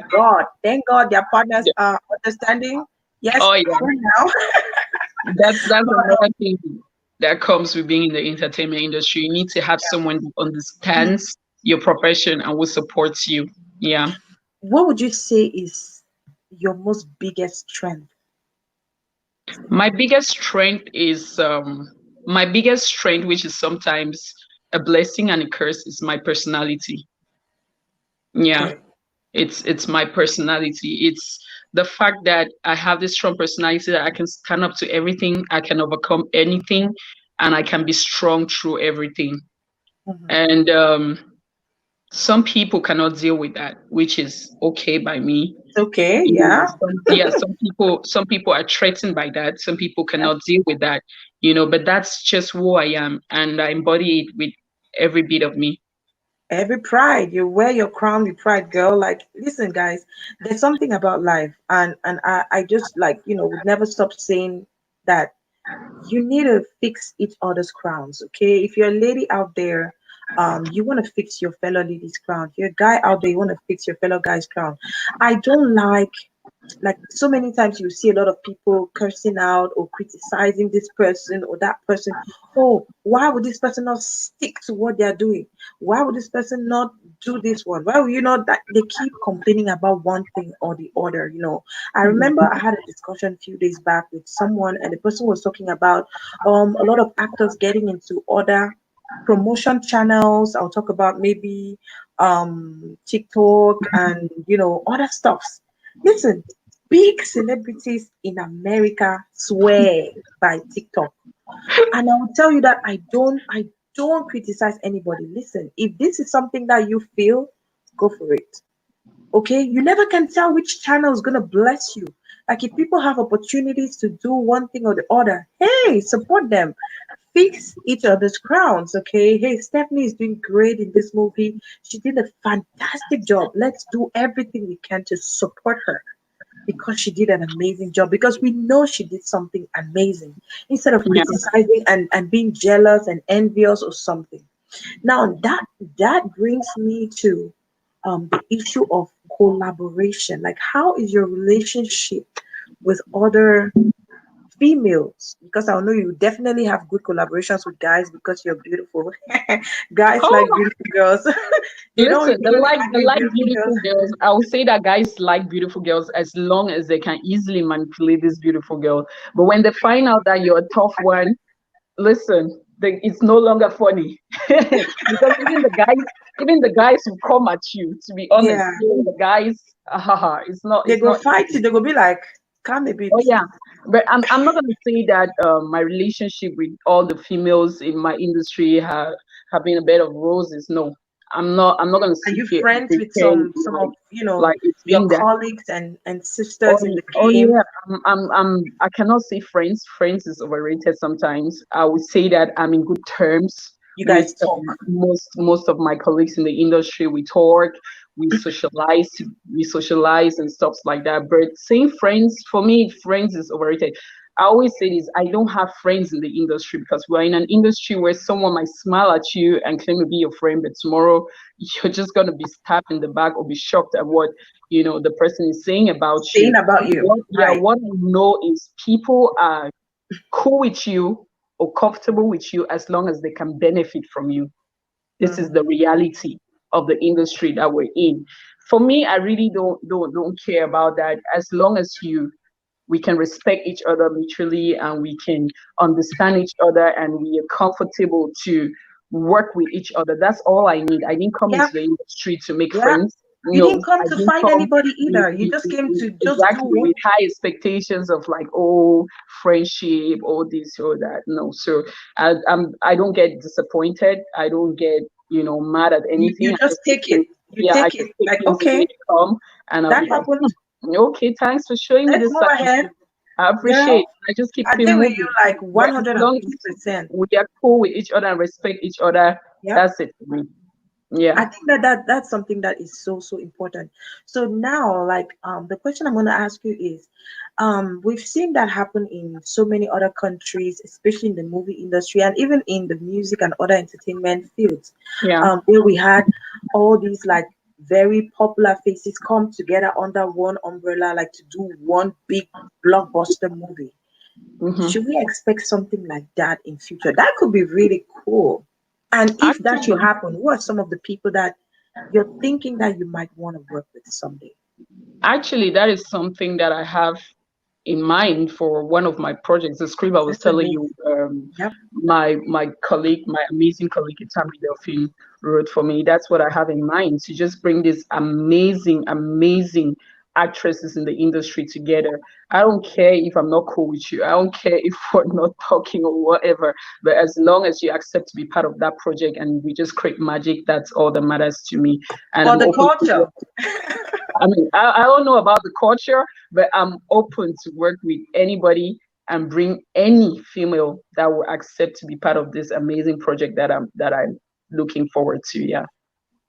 thank God their partners Yeah. are understanding. Yes, Oh yeah. for now. That's But, another thing that comes with being in the entertainment industry. You need to have someone who understands your profession and will support you. Yeah. what would you say is your most biggest strength? My biggest strength is my biggest strength, which is sometimes a blessing and a curse, is my personality. Yeah. Okay. It's my personality. It's the fact that I have this strong personality that I can stand up to everything, I can overcome anything, and I can be strong through everything. Mhm. And some people cannot deal with that, which is okay by me. It's okay. Yeah. Yeah, some people are threatened by that. Some people Yeah. cannot deal with that, but that's just who I am, and I embody it with every bit of me. Every pride, you wear your crown with pride, girl. Like, listen, guys, there's something about life, and I just, like, would never stop saying that you need to fix each other's crowns. Okay, if you're a lady out there, you want to fix your fellow lady's crown. If you're a guy out there, you want to fix your fellow guy's crown. I don't like so many times you see a lot of people cursing out or criticizing this person or that person. Oh, why would this person not stick to what they're doing? Why would this person not do this one? Why would that they keep complaining about one thing or the other? I remember I had a discussion a few days back with someone, and the person was talking about a lot of actors getting into other promotion channels. I'll talk about maybe TikTok and other stuffs. Listen, big celebrities in America swear by TikTok. And I will tell you that I don't criticize anybody. Listen, if this is something that you feel, go for it. Okay? You never can tell which channel is gonna bless you. Like, if people have opportunities to do one thing or the other, hey, support them. Fix each other's crowns. Okay? Hey, Stephanie is doing great in this movie. She did a fantastic job. Let's do everything we can to support her, because she did an amazing job, because we know she did something amazing, instead of Yeah. criticizing and being jealous and envious or something. Now, that brings me to the issue of collaboration. Like, how is your relationship with other females? Because I know you definitely have good collaborations with guys, because you're beautiful. Guys like Oh, beautiful girls. They don't listen, they usually like they argue with like beautiful girls. beautiful girls. I would say that guys like beautiful girls as long as they can easily manipulate this beautiful girl. But when they find out that you're a tough one, listen, it's no longer funny because even the guys will come at you. To be honest, Yeah, even the guys, it's not they it's go not fight you. easy. They go be like, come a bit. Oh yeah, but I'm not gonna say that my relationship with all the females in my industry have been a bed of roses. No, I'm not gonna Are sit you here and friends with pretend some like of it's your been that. colleagues and Oh, sisters in the oh game? yeah, I cannot say friends. Friends is overrated sometimes. I would say that I'm in good terms You with guys talk. most of my colleagues in the industry. We talk, we socialize, and stuff like that. But saying friends, for me, friends is overrated. I always say this: I don't have friends in the industry because we're in an industry where someone might smile at you and claim to be your friend, but tomorrow you're just gonna be stabbed in the back or be shocked at what the person is saying about Saying you. about you, right? What I know is people are cool with you or comfortable with you as long as they can benefit from you. This is the Mhm. reality of the industry that we're in. For me, I really don't care about that as long as we can respect each other mutually and we can understand each other and we are comfortable to work with each other. That's all I need. I didn't come Yeah, into the industry to make yeah. friends. You didn't No, come I to didn't fight come anybody either. You just came to just do exactly what. with high expectations of like, oh, friendship, all this or that. No, so I don't get disappointed. I don't get mad at anything. You I just just take take it. things, You yeah, I take just it. take Like, things the way okay, they come, and I'll that be like, happened. okay, thanks for showing me Let's this move side. ahead. I Girl, appreciate. I just keep I it deal with you moving. like But as long as 150%. we are cool with each other and respect each other, Yeah. that's it for me. Yeah. I think that's something that is so important. So now, like, the question I'm gonna ask you is, we've seen that happen in so many other countries, especially in the movie industry and even in the music and other entertainment fields, Yeah. where we had all these like very popular faces come together under one umbrella, like to do one big blockbuster movie. Hmm. Should we expect something like that in future? That could be really cool. And if that should Actually, happen, who are some of the people that you're thinking that you might want to work with someday? actually, that is something that I have in mind for one of my projects. The script I was That's telling amazing. you, Yep. my colleague, my amazing colleague, Tammy Delphine, wrote for me. That's what I have in mind, to just bring these amazing actresses in the industry together. I don't care if I'm not cool with you. I don't care if we're not talking or whatever. But as long as you accept to be part of that project and we just create magic, that's all that matters to me. And For I'm the open to culture. work. I mean, I don't know about the culture, but I'm open to work with anybody and bring any female that will accept to be part of this amazing project that I'm looking forward to. Yeah.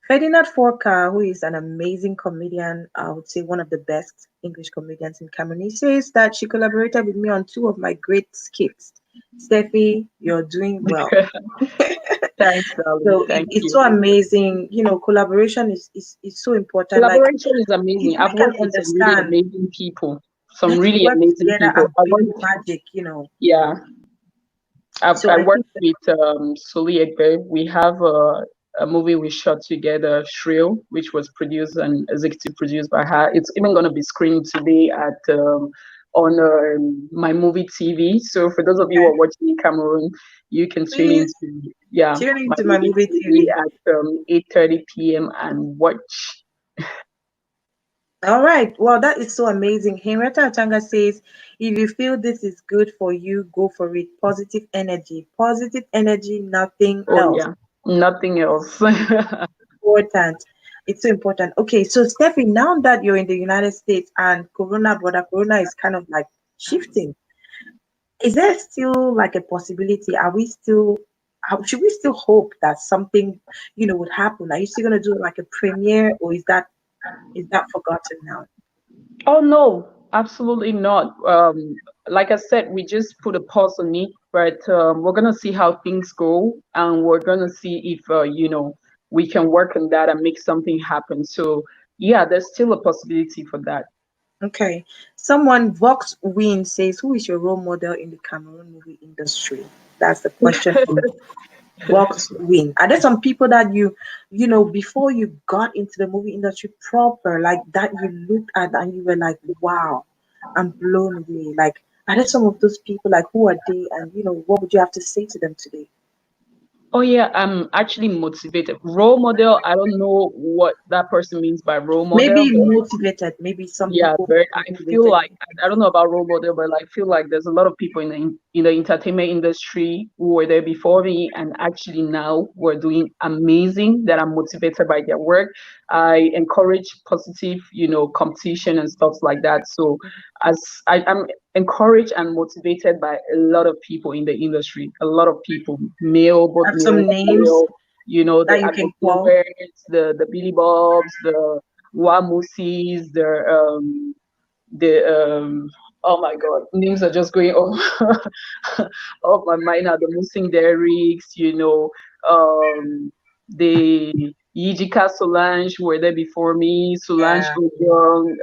Ferdinand Forka, who is an amazing comedian, I would say one of the best English comedians in Cameroon, he says that she collaborated with me on two of my great skits. Steffi, you're doing well. Thanks, darling. So Thank it's you. so amazing. Collaboration is so important. Like, Collaboration is if amazing. we I've can worked with some really understand, amazing people. Some let's really work amazing together people. and build magic. Yeah. So I I think worked with Soli Egbe. We have a movie we shot together, Shrill, which was produced and executive produced by her. It's even going to be screened today at on my movie TV. So for those of you who are watching in Cameroon, you can tune please into tune my into my movie movie TV TV. at 8:30 p.m. and watch. All right. Well, that is so amazing. Henrietta Atanga says, if you feel this is good for you, go for it. Positive energy. Positive energy, nothing Oh else. yeah, nothing else. Important. It's so important. Okay, so Steffi, now that you're in the United States and Corona is kind of like shifting, is there still like a possibility? Are we still should we still hope that something, would happen? Are you still gonna do like a premiere, or is that forgotten now? Oh no, absolutely not. Like I said, we just put a pause on it, but we're gonna see how things go, and we're gonna see if we can work on that and make something happen. So yeah, there's still a possibility for that. Okay. Someone Vox Win says, who is your role model in the Cameroon movie industry? That's the question from Vox Win. Are there some people that before you got into the movie industry proper, like that you looked at and you were like, wow, I'm blown away? Like, are there some of those people, like, who are they, and what would you have to say to them today? Oh yeah, I'm actually motivated. Role model, I don't know what that person means by role model, Maybe but motivated, maybe some yeah, people very. I feel motivated. like I don't know about role model, but I feel like there's a lot of people in the entertainment industry who were there before me, and actually now we're doing amazing. That I'm motivated by their work. I encourage positive, competition and stuff like that. So, as I'm encouraged and motivated by a lot of people in the industry, a lot of people, male, both Have male some and names female. The that you can call. Agbolovers, the Billy Bobs, the Wamusis, the oh my god, names are just going off off my mind now. The Musing Derricks, the Yijika Solange were there before me, Solange Yeah. Ojong,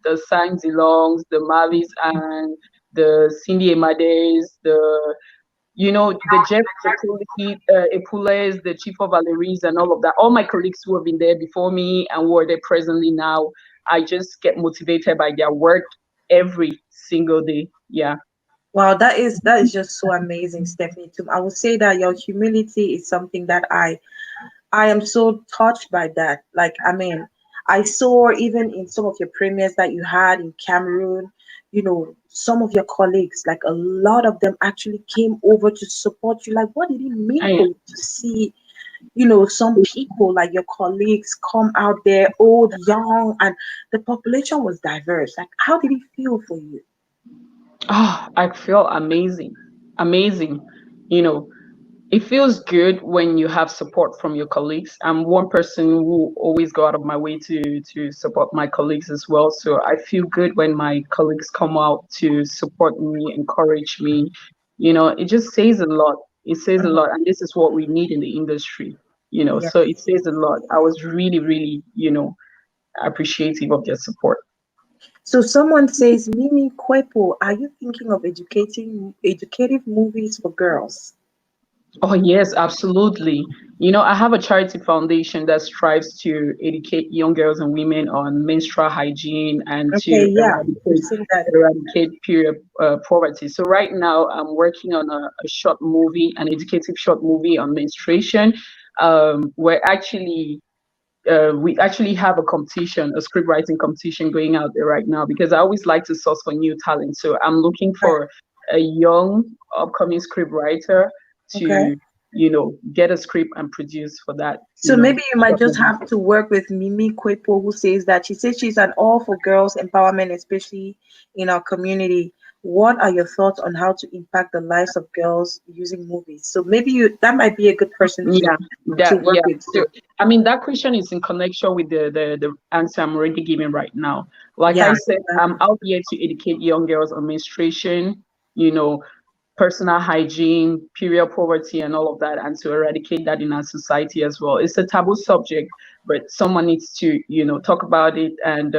the Sang Zilongs, the Mavis and the Cindy Emades, the Jeff Epules, the Chief of Valeries, and all of that. All my colleagues who have been there before me and who are there presently now, I just get motivated by their work every single day. Yeah. Wow, that is just so amazing, Stephanie. I would say that your humility is something that I am so touched by that. Like, I mean, I saw even in some of your premieres that you had in Cameroon, some of your colleagues, like a lot of them actually came over to support you. Like, what did it mean I, for you to see, some people like your colleagues come out there, old, young, and the population was diverse. Like, how did it feel for you? I feel amazing, amazing. You know, it feels good when you have support from your colleagues. I'm one person who always go out of my way to support my colleagues as well. So I feel good when my colleagues come out to support me, encourage me. It just says a lot. It says a lot, and this is what we need in the industry. Yeah. So it says a lot. I was really, really, appreciative of their support. So someone says, Mimi Kwepo, are you thinking of educative movies for girls? Oh, yes, absolutely. I have a charity foundation that strives to educate young girls and women on menstrual hygiene and Okay, to yeah, we've seen that. eradicate period poverty. So right now, I'm working on a short movie, an educative short movie on menstruation. We're actually we actually have a competition, a script writing competition going out there right now because I always like to source for new talent. So I'm looking Right. for a young upcoming script writer Okay. to, get a script and produce for that, So maybe you might short just movie. have to work with Mimi Kwepo, who says she's an all for girls empowerment, especially in our community. What are your thoughts on how to impact the lives of girls using movies? So maybe that might be a good person Yeah, to that work yeah. with So too. I mean that question is in connection with the answer I'm already giving right now. Like I Yeah, said, I'm exactly. out here to educate young girls on menstruation, you know, personal hygiene, period poverty, and all of that, and to eradicate that in our society as well. It's a taboo subject, but someone needs to, talk about it and,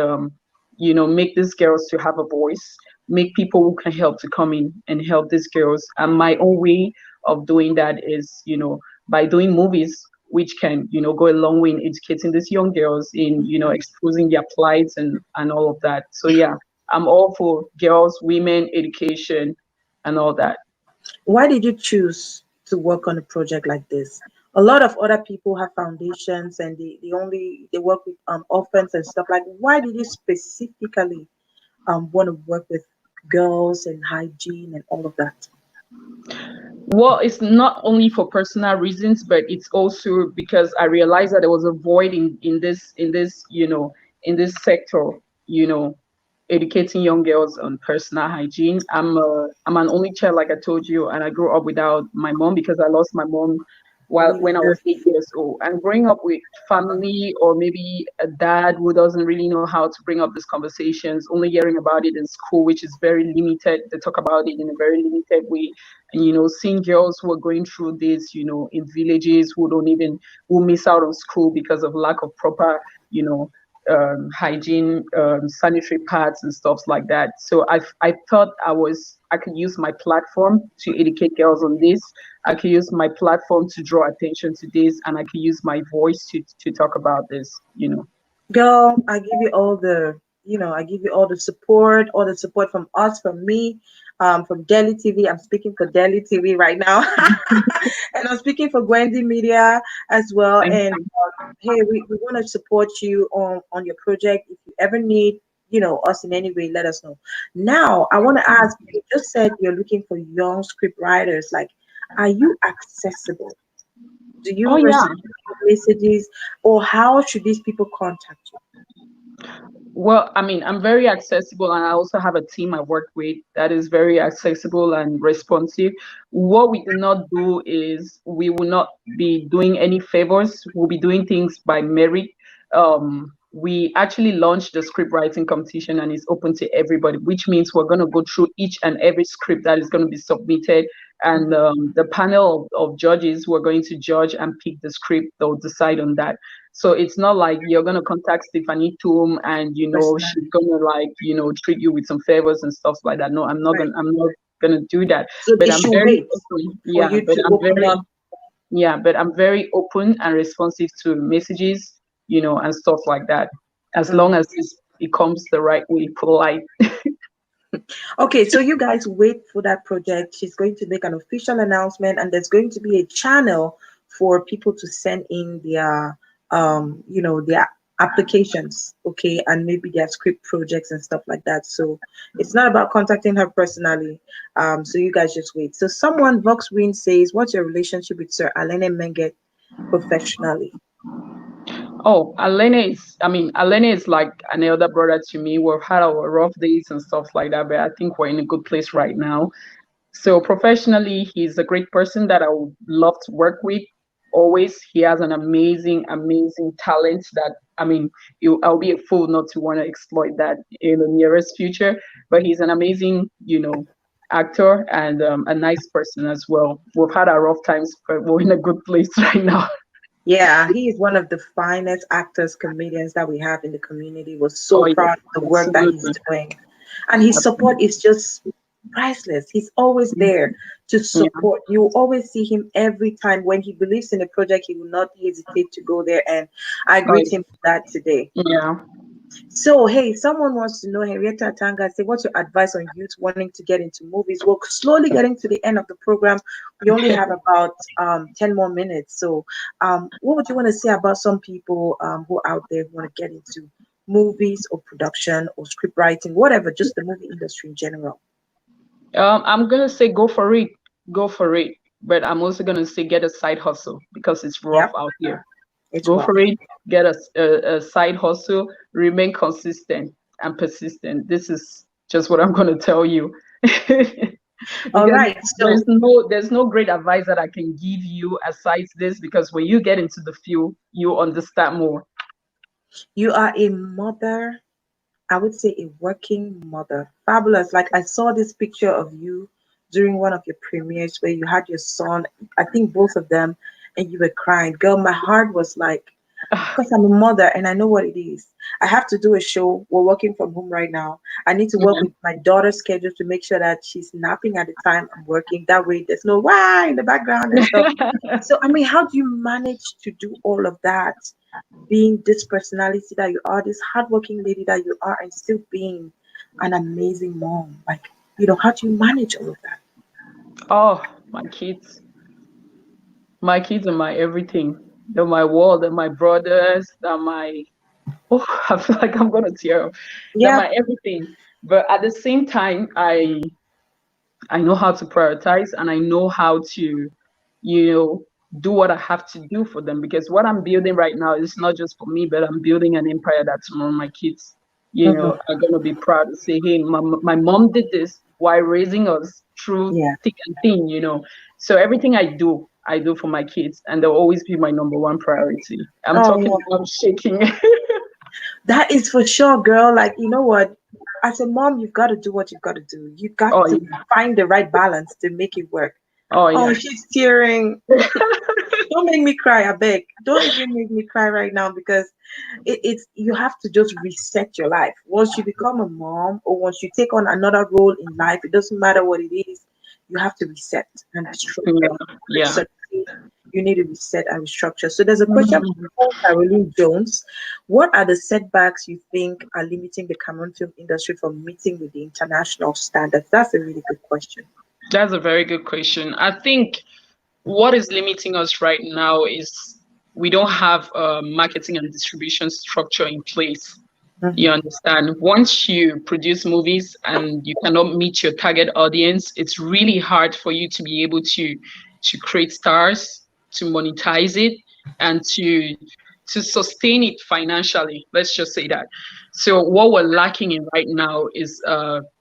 make these girls to have a voice, make people who can help to come in and help these girls. And my own way of doing that is, by doing movies, which can, go a long way in educating these young girls in, exposing their plights and all of that. So yeah, I'm all for girls, women, education, and all that. Why did you choose to work on a project like this? A lot of other people have foundations and they work with orphans and stuff like. Why did you specifically want to work with girls and hygiene and all of that? Well, it's not only for personal reasons, but it's also because I realized that there was a void in this sector, you know, educating young girls on personal hygiene. I'm an only child, like I told you, and I grew up without my mom because I lost my mom Really? when I was 8 years old. And growing up with family or maybe a dad who doesn't really know how to bring up these conversations, only hearing about it in school, which is very limited. They talk about it in a very limited way. And seeing girls who are going through this, in villages who miss out on school because of lack of proper, you know, hygiene, sanitary pads and stuff like that. So I thought I could use my platform to educate girls on this. I could use my platform to draw attention to this, and I could use my voice to talk about this. Girl, I give you all I give you all the support from us, from me, from Delhi TV. I'm speaking for Delhi TV right now. And I'm speaking for Gwendy Media as well. Thank And you. hey, we want to support you on your project. If you ever need, us in any way, let us know. Now, I want to ask, you just said you're looking for young script writers. Like, are you accessible? Do Oh you yeah. receive messages, or how should these people contact you? Well, I mean, I'm very accessible, and I also have a team I work with that is very accessible and responsive. What we do not do is we will not be doing any favors. We'll be doing things by merit. We actually launched the script writing competition, and it's open to everybody, which means we're going to go through each and every script that is going to be submitted. And the panel of judges who are going to judge and pick the script, they'll decide on that. So it's not like you're gonna contact Stephanie Toom and she's Personally, gonna treat you with some favors and stuff like that. No, right? I'm not gonna do that. So But they I'm should very wait open. for you to open up. But I'm very open and responsive to messages, and stuff like that. As long as it comes the right way, polite. Okay, so you guys wait for that project. She's going to make an official announcement, and there's going to be a channel for people to send in their applications, okay, and maybe their script projects and stuff like that. So it's not about contacting her personally. So you guys just wait. So someone Vox Win says, "What's your relationship with Sir Alene Menget professionally?" Oh, Alene is like an elder brother to me. We've had our rough days and stuff like that, but I think we're in a good place right now. So professionally, he's a great person that I would love to work with. Always, he has an amazing, amazing talent that I'll be a fool not to want to exploit that in the nearest future. But he's an amazing, actor and a nice person as well. We've had our rough times, but we're in a good place right now. Yeah, he is one of the finest actors, comedians that we have in the community. Was Oh so yeah, proud of the work that he's absolutely. doing. And his support is just priceless. He's always there to Yeah, support. You will always see him every time. When he believes in a project, he will not hesitate to go there. And I oh greet him for that today. yeah. So, hey, someone wants to know, Henrietta Tanga, say, what's your advice on youth wanting to get into movies? We're slowly getting to the end of the program. We only have about 10 more minutes. So, what would you want to say about some people who are out there who want to get into movies or production or script writing, whatever, just the movie industry in general? I'm gonna say go for it. But I'm also gonna say get a side hustle because it's rough Yep, out here. it's Go rough. for it. Get a side hustle. Remain consistent and persistent. This is just what I'm gonna tell you. All Because right. So, there's no great advice that I can give you aside this because when you get into the field, you understand more. you are a mother, I would say a working mother. Fabulous. Like I saw this picture of you during one of your premieres where you had your son, I think both of them, and you were crying. Girl, my heart was like, because I'm a mother and I know what it is. I have to do a show. We're working from home right now. I need to work with my daughter's schedule to make sure that she's napping at the time I'm working. That way there's no why in the background and stuff. So, I mean, how do you manage to do all of that? Being this personality that you are, this hardworking lady that you are, and still being an amazing mom. Like, how do you manage all of that? Oh, my kids. My kids are my everything. They're my world. They're my brothers. They're my oh, I feel like I'm gonna tear up. They're Yeah. my everything. But at the same time, I know how to prioritize and I know how to, you know, do what I have to do for them because what I'm building right now is not just for me, but I'm building an empire that tomorrow my kids, Hmm. are gonna be proud to say, hey, my mom did this while raising us through Yeah. thick and thin. So everything I do for my kids, and they'll always be my number one priority. I'm talking, Oh, I'm shaking. that is for sure, girl. Like, you know what? As a mom, you've got to do what you've got to do. You got Oh to yeah, find the right balance to make it work. oh Oh, yeah. she's tearing. Don't make me cry, I beg. Don't even make me cry right now because it's you have to just reset your life. Once you become a mom or once you take on another role in life, it doesn't matter what it is, you have to reset and restructure. Yeah, yeah. You need to reset and restructure. So there's a question Mhm. from Caroline Jones. What are the setbacks you think are limiting the Cameroon film industry from meeting with the international standards? That's a really good question. That's a very good question. I think what is limiting us right now is we don't have a marketing and distribution structure in place. You Mhm. understand? Once you produce movies and you cannot meet your target audience, it's really hard for you to be able to create stars, to monetize it, and to sustain it financially. Let's just say that. So what we're lacking in right now is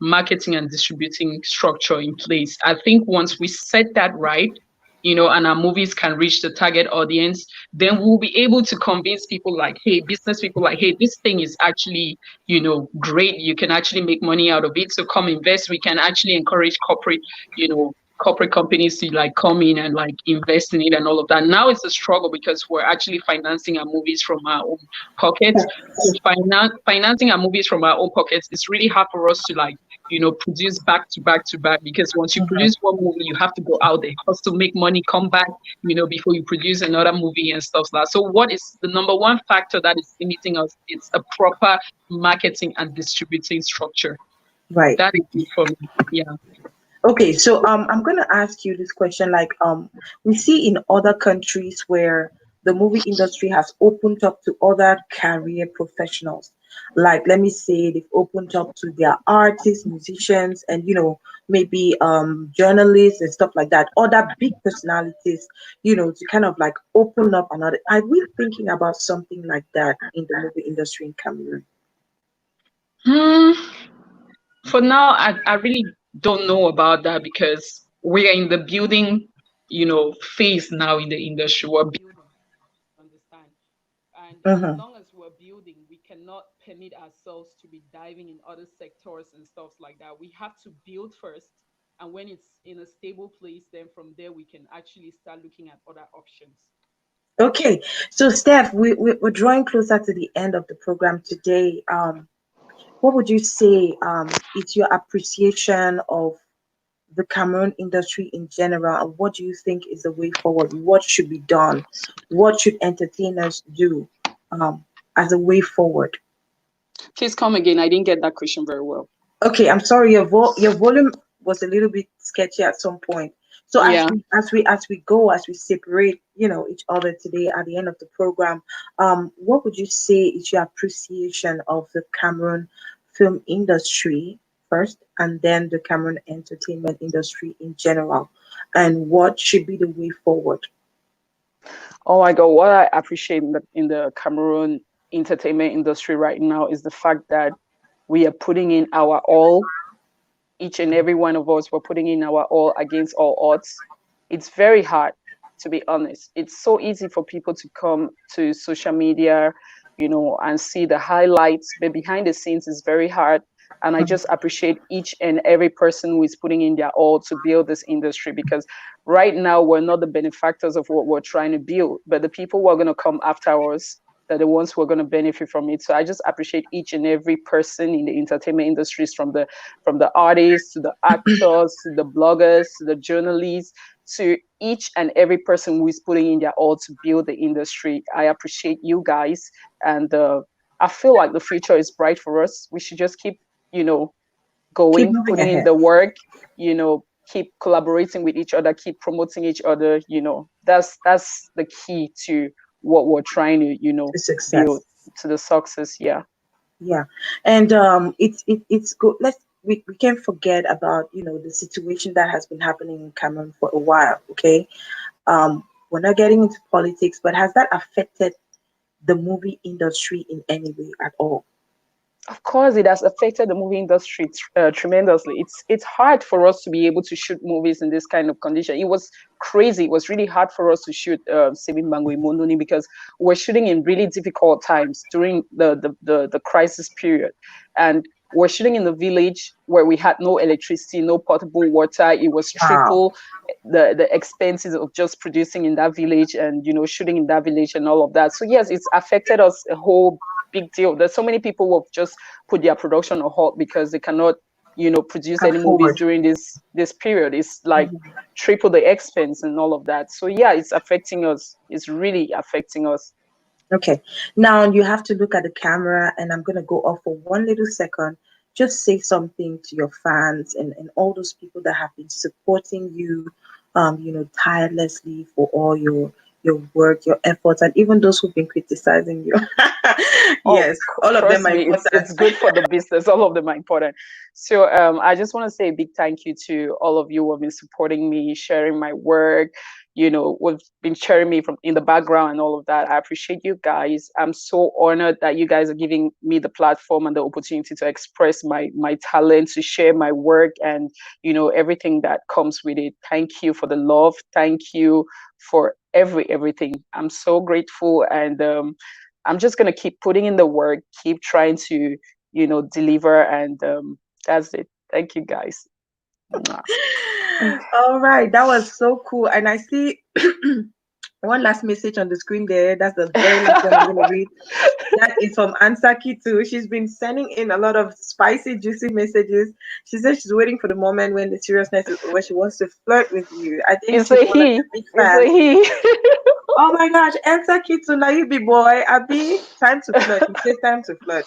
marketing and distributing structure in place. I think once we set that right, and our movies can reach the target audience, then we'll be able to convince people like, hey, business people like, hey, this thing is actually, great. You can actually make money out of it. So come invest. We can actually encourage corporate companies to like come in and like invest in it and all of that. Now it's a struggle because we're actually financing our movies from our own pockets. So financing our movies from our own pockets, it's really hard for us to like, produce back to back to back because once you Mhm. produce one movie, you have to go out there, hustle, make money, come back, before you produce another movie and stuff like that. So what is the number one factor that is limiting us? It's a proper marketing and distributing structure. Right. That is it for me. Yeah. Okay, so I'm gonna ask you this question. Like we see in other countries where the movie industry has opened up to other career professionals. Like, let me say, they've opened up to their artists, musicians, and maybe journalists and stuff like that. Other big personalities, to kind of like open up another. Are we thinking about something like that in the movie industry in Cameroon? For now, I really don't know about that because we are in the building, phase now in the industry. We're building, understand? And as long as we're building, we cannot permit ourselves to be diving in other sectors and stuff like that. We have to build first. And when it's in a stable place, then from there, we can actually start looking at other options. Okay, so Steph, we're drawing closer to the end of the program today. What would you say is your appreciation of the Cameroon industry in general, and what do you think is the way forward? What should be done? What should entertainers do as a way forward? Please come again. I didn't get that question very well. Okay, I'm sorry. Your volume was a little bit sketchy at some point. So Yeah. as we separate, each other today at the end of the program, what would you say is your appreciation of the Cameroon film industry first, and then the Cameroon entertainment industry in general, and what should be the way forward? Oh my God, what I appreciate in the Cameroon entertainment industry right now is the fact that we are putting in our all. Each and every one of us, we're putting in our all against all odds. It's very hard, to be honest. It's so easy for people to come to social media, and see the highlights, but behind the scenes is very hard. And I just appreciate each and every person who is putting in their all to build this industry, because right now we're not the benefactors of what we're trying to build, but the people who are going to come after us, they're the ones who are going to benefit from it. So I just appreciate each and every person in the entertainment industries, from the artists to the actors to the bloggers to the journalists, to each and every person who is putting in their all to build the industry. I appreciate you guys, and I feel like the future is bright for us. We should just keep, going, putting in the work, keep collaborating with each other, keep promoting each other. That's the key to what we're trying to, build to the success. Yeah. And it's good. We can't forget about the situation that has been happening in Cameroon for a while. Okay, we're not getting into politics, but has that affected the movie industry in any way at all? Of course, it has affected the movie industry tremendously. It's hard for us to be able to shoot movies in this kind of condition. It was crazy. It was really hard for us to shoot Mbango because we're shooting in really difficult times during the crisis period, and we're shooting in the village where we had no electricity, no potable water. It was triple the expenses of just producing in that village and shooting in that village and all of that. So yes, it's affected us a whole big deal. There's so many people who have just put their production on hold because they cannot produce any movies during this period. It's like triple the expense and all of that. So yeah, it's affecting us. It's really affecting us. Okay, now you have to look at the camera, and I'm going to go off for one little second. Just say something to your fans and all those people that have been supporting you tirelessly for all your work, your efforts, and even those who've been criticizing you. Yes, all of them are important. It's good for the business. All of them are important. So I just want to say a big thank you to all of you who have been supporting me, sharing my work, who've been sharing me from in the background and all of that. I appreciate you guys. I'm so honored that you guys are giving me the platform and the opportunity to express my talent, to share my work, and everything that comes with it. Thank you for the love. Thank you for everything. I'm so grateful, and I'm just gonna keep putting in the work, keep trying to deliver, and that's it. Thank you guys. All right, that was so cool. And I see one last message on the screen there. That's the very last one I'm going to read. That is from Ansa Kitu. She's been sending in a lot of spicy, juicy messages. She says she's waiting for the moment when the seriousness is over. She wants to flirt with you. I think it's a he. It's a he. Oh my gosh, Ansa Kitu, now you be boy. Abi, time to flirt. It says time to flirt.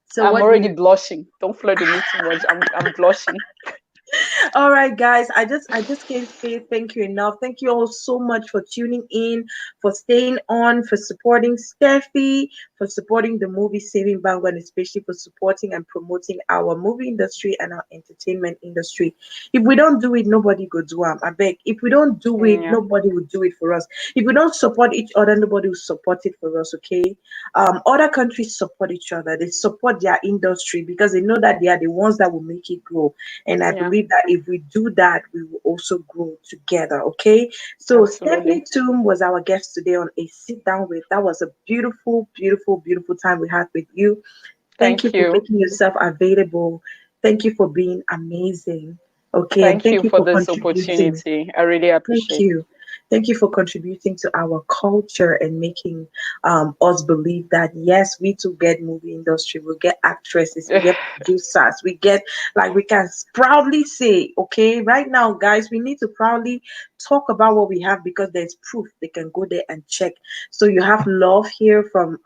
So I'm already blushing. Don't flirt with me too much. I'm blushing. All right, guys. I just can't say thank you enough. Thank you all so much for tuning in, for staying on, for supporting Steffi, for supporting the movie Saving Bangor, and especially for supporting and promoting our movie industry and our entertainment industry. If we don't do it, nobody go do it. I beg. If we don't do it, Yeah, nobody will do it for us. If we don't support each other, nobody will support it for us. Okay. Other countries support each other. They support their industry because they know that they are the ones that will make it grow. And I yeah, believe that if we do that, we will also grow together. Okay. So absolutely. Stephanie Toom was our guest today on a sit down with. That was a beautiful, beautiful, beautiful time we had with you. Thank you Thank for you. making yourself available. Thank you for being amazing. Okay. And Thank thank you you for for this contributing. opportunity. I really Thank appreciate. you. Thank you for contributing to our culture and making us believe that yes, we too get movie industry, we get actresses, we get producers, we get like we can proudly say, okay, right now, guys, we need to proudly talk about what we have because there's proof. They can go there and check. So you have love here from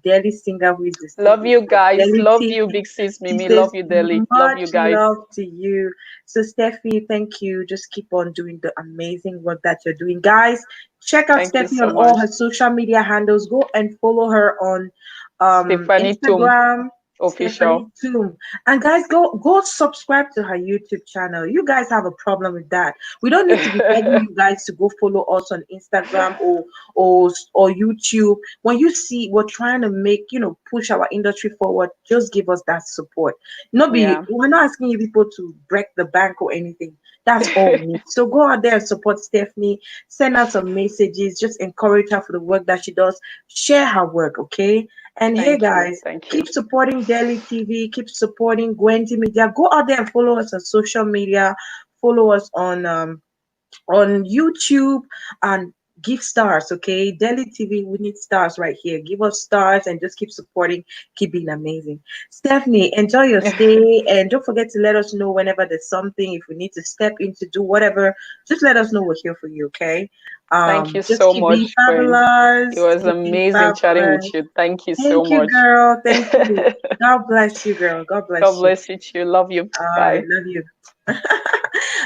Delhi Singer, who is the Love CEO you of guys. Delhi Love you, TV. Big Sis She Mimi. says Love you, Delhi. Love you much guys. love to you. So, Steffi, thank you. Just keep on doing the amazing work that you're doing. Guys, check out Thank you Steffi so on all much. her social media handles. Go and follow her on Stephanie Tum, Instagram, Stephanie official. Toom. And guys, go subscribe to her YouTube channel. You guys have a problem with that. We don't need to be begging you guys to go follow us on Instagram or YouTube. When you see we're trying to make, push our industry forward, just give us that support. Yeah. We're not asking you people to break the bank or anything. That's all we need. So go out there and support Stephanie. Send her some messages. Just encourage her for the work that she does. Share her work, okay? And hey, Thank you. guys, Thank you. keep supporting Delhi TV. Keep supporting Gwenty Media. Go out there and follow us on social media. Follow us on YouTube and give stars, okay? Delhi TV, we need stars right here. Give us stars and just keep supporting, keep being amazing. Stephanie, enjoy your stay and don't forget to let us know whenever there's something. If we need to step in to do whatever, just let us know. We're here for you, okay? Thank you Just so keep being much, Gwen. It fabulous. was Keep being amazing chatting with fabulous. you. Thank you so Thank you, much. girl. Thank you. God bless you, girl. God God bless you. bless you too. Love you. All right, Bye. love you.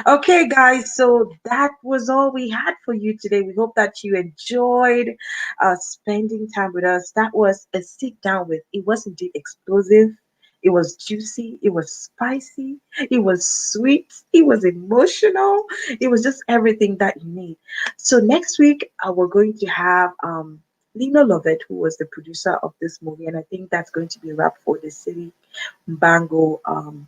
Okay, guys, so that was all we had for you today. We hope that you enjoyed spending time with us. That was a sit down with. It was indeed explosive. It was juicy. It was spicy. It was sweet. It was emotional. It was just everything that you need. So next week, we're going to have Lino Lovett, who was the producer of this movie, and I think that's going to be a wrap for the city Mbango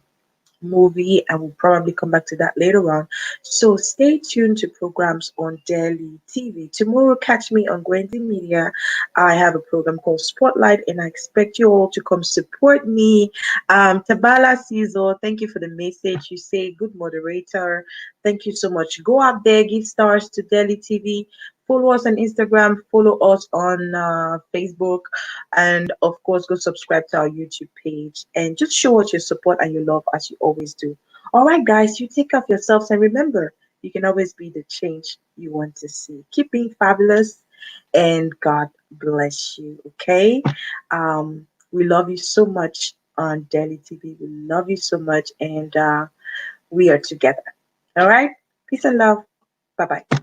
movie, and we'll probably come back to that later on. So stay tuned to programs on Daily TV. Tomorrow, catch me on Gwendy Media. I have a program called Spotlight, and I expect you all to come support me. Tabala Cizo, thank you for the message. You say good moderator. Thank you so much. Go out there, give stars to Daily TV. Follow us on Instagram, follow us on Facebook, and of course, go subscribe to our YouTube page and just show us your support and your love as you always do. All right, guys, you take care of yourselves and remember, you can always be the change you want to see. Keep being fabulous and God bless you. Okay. We love you so much on Daily TV. We love you so much, and we are together. All right. Peace and love. Bye bye.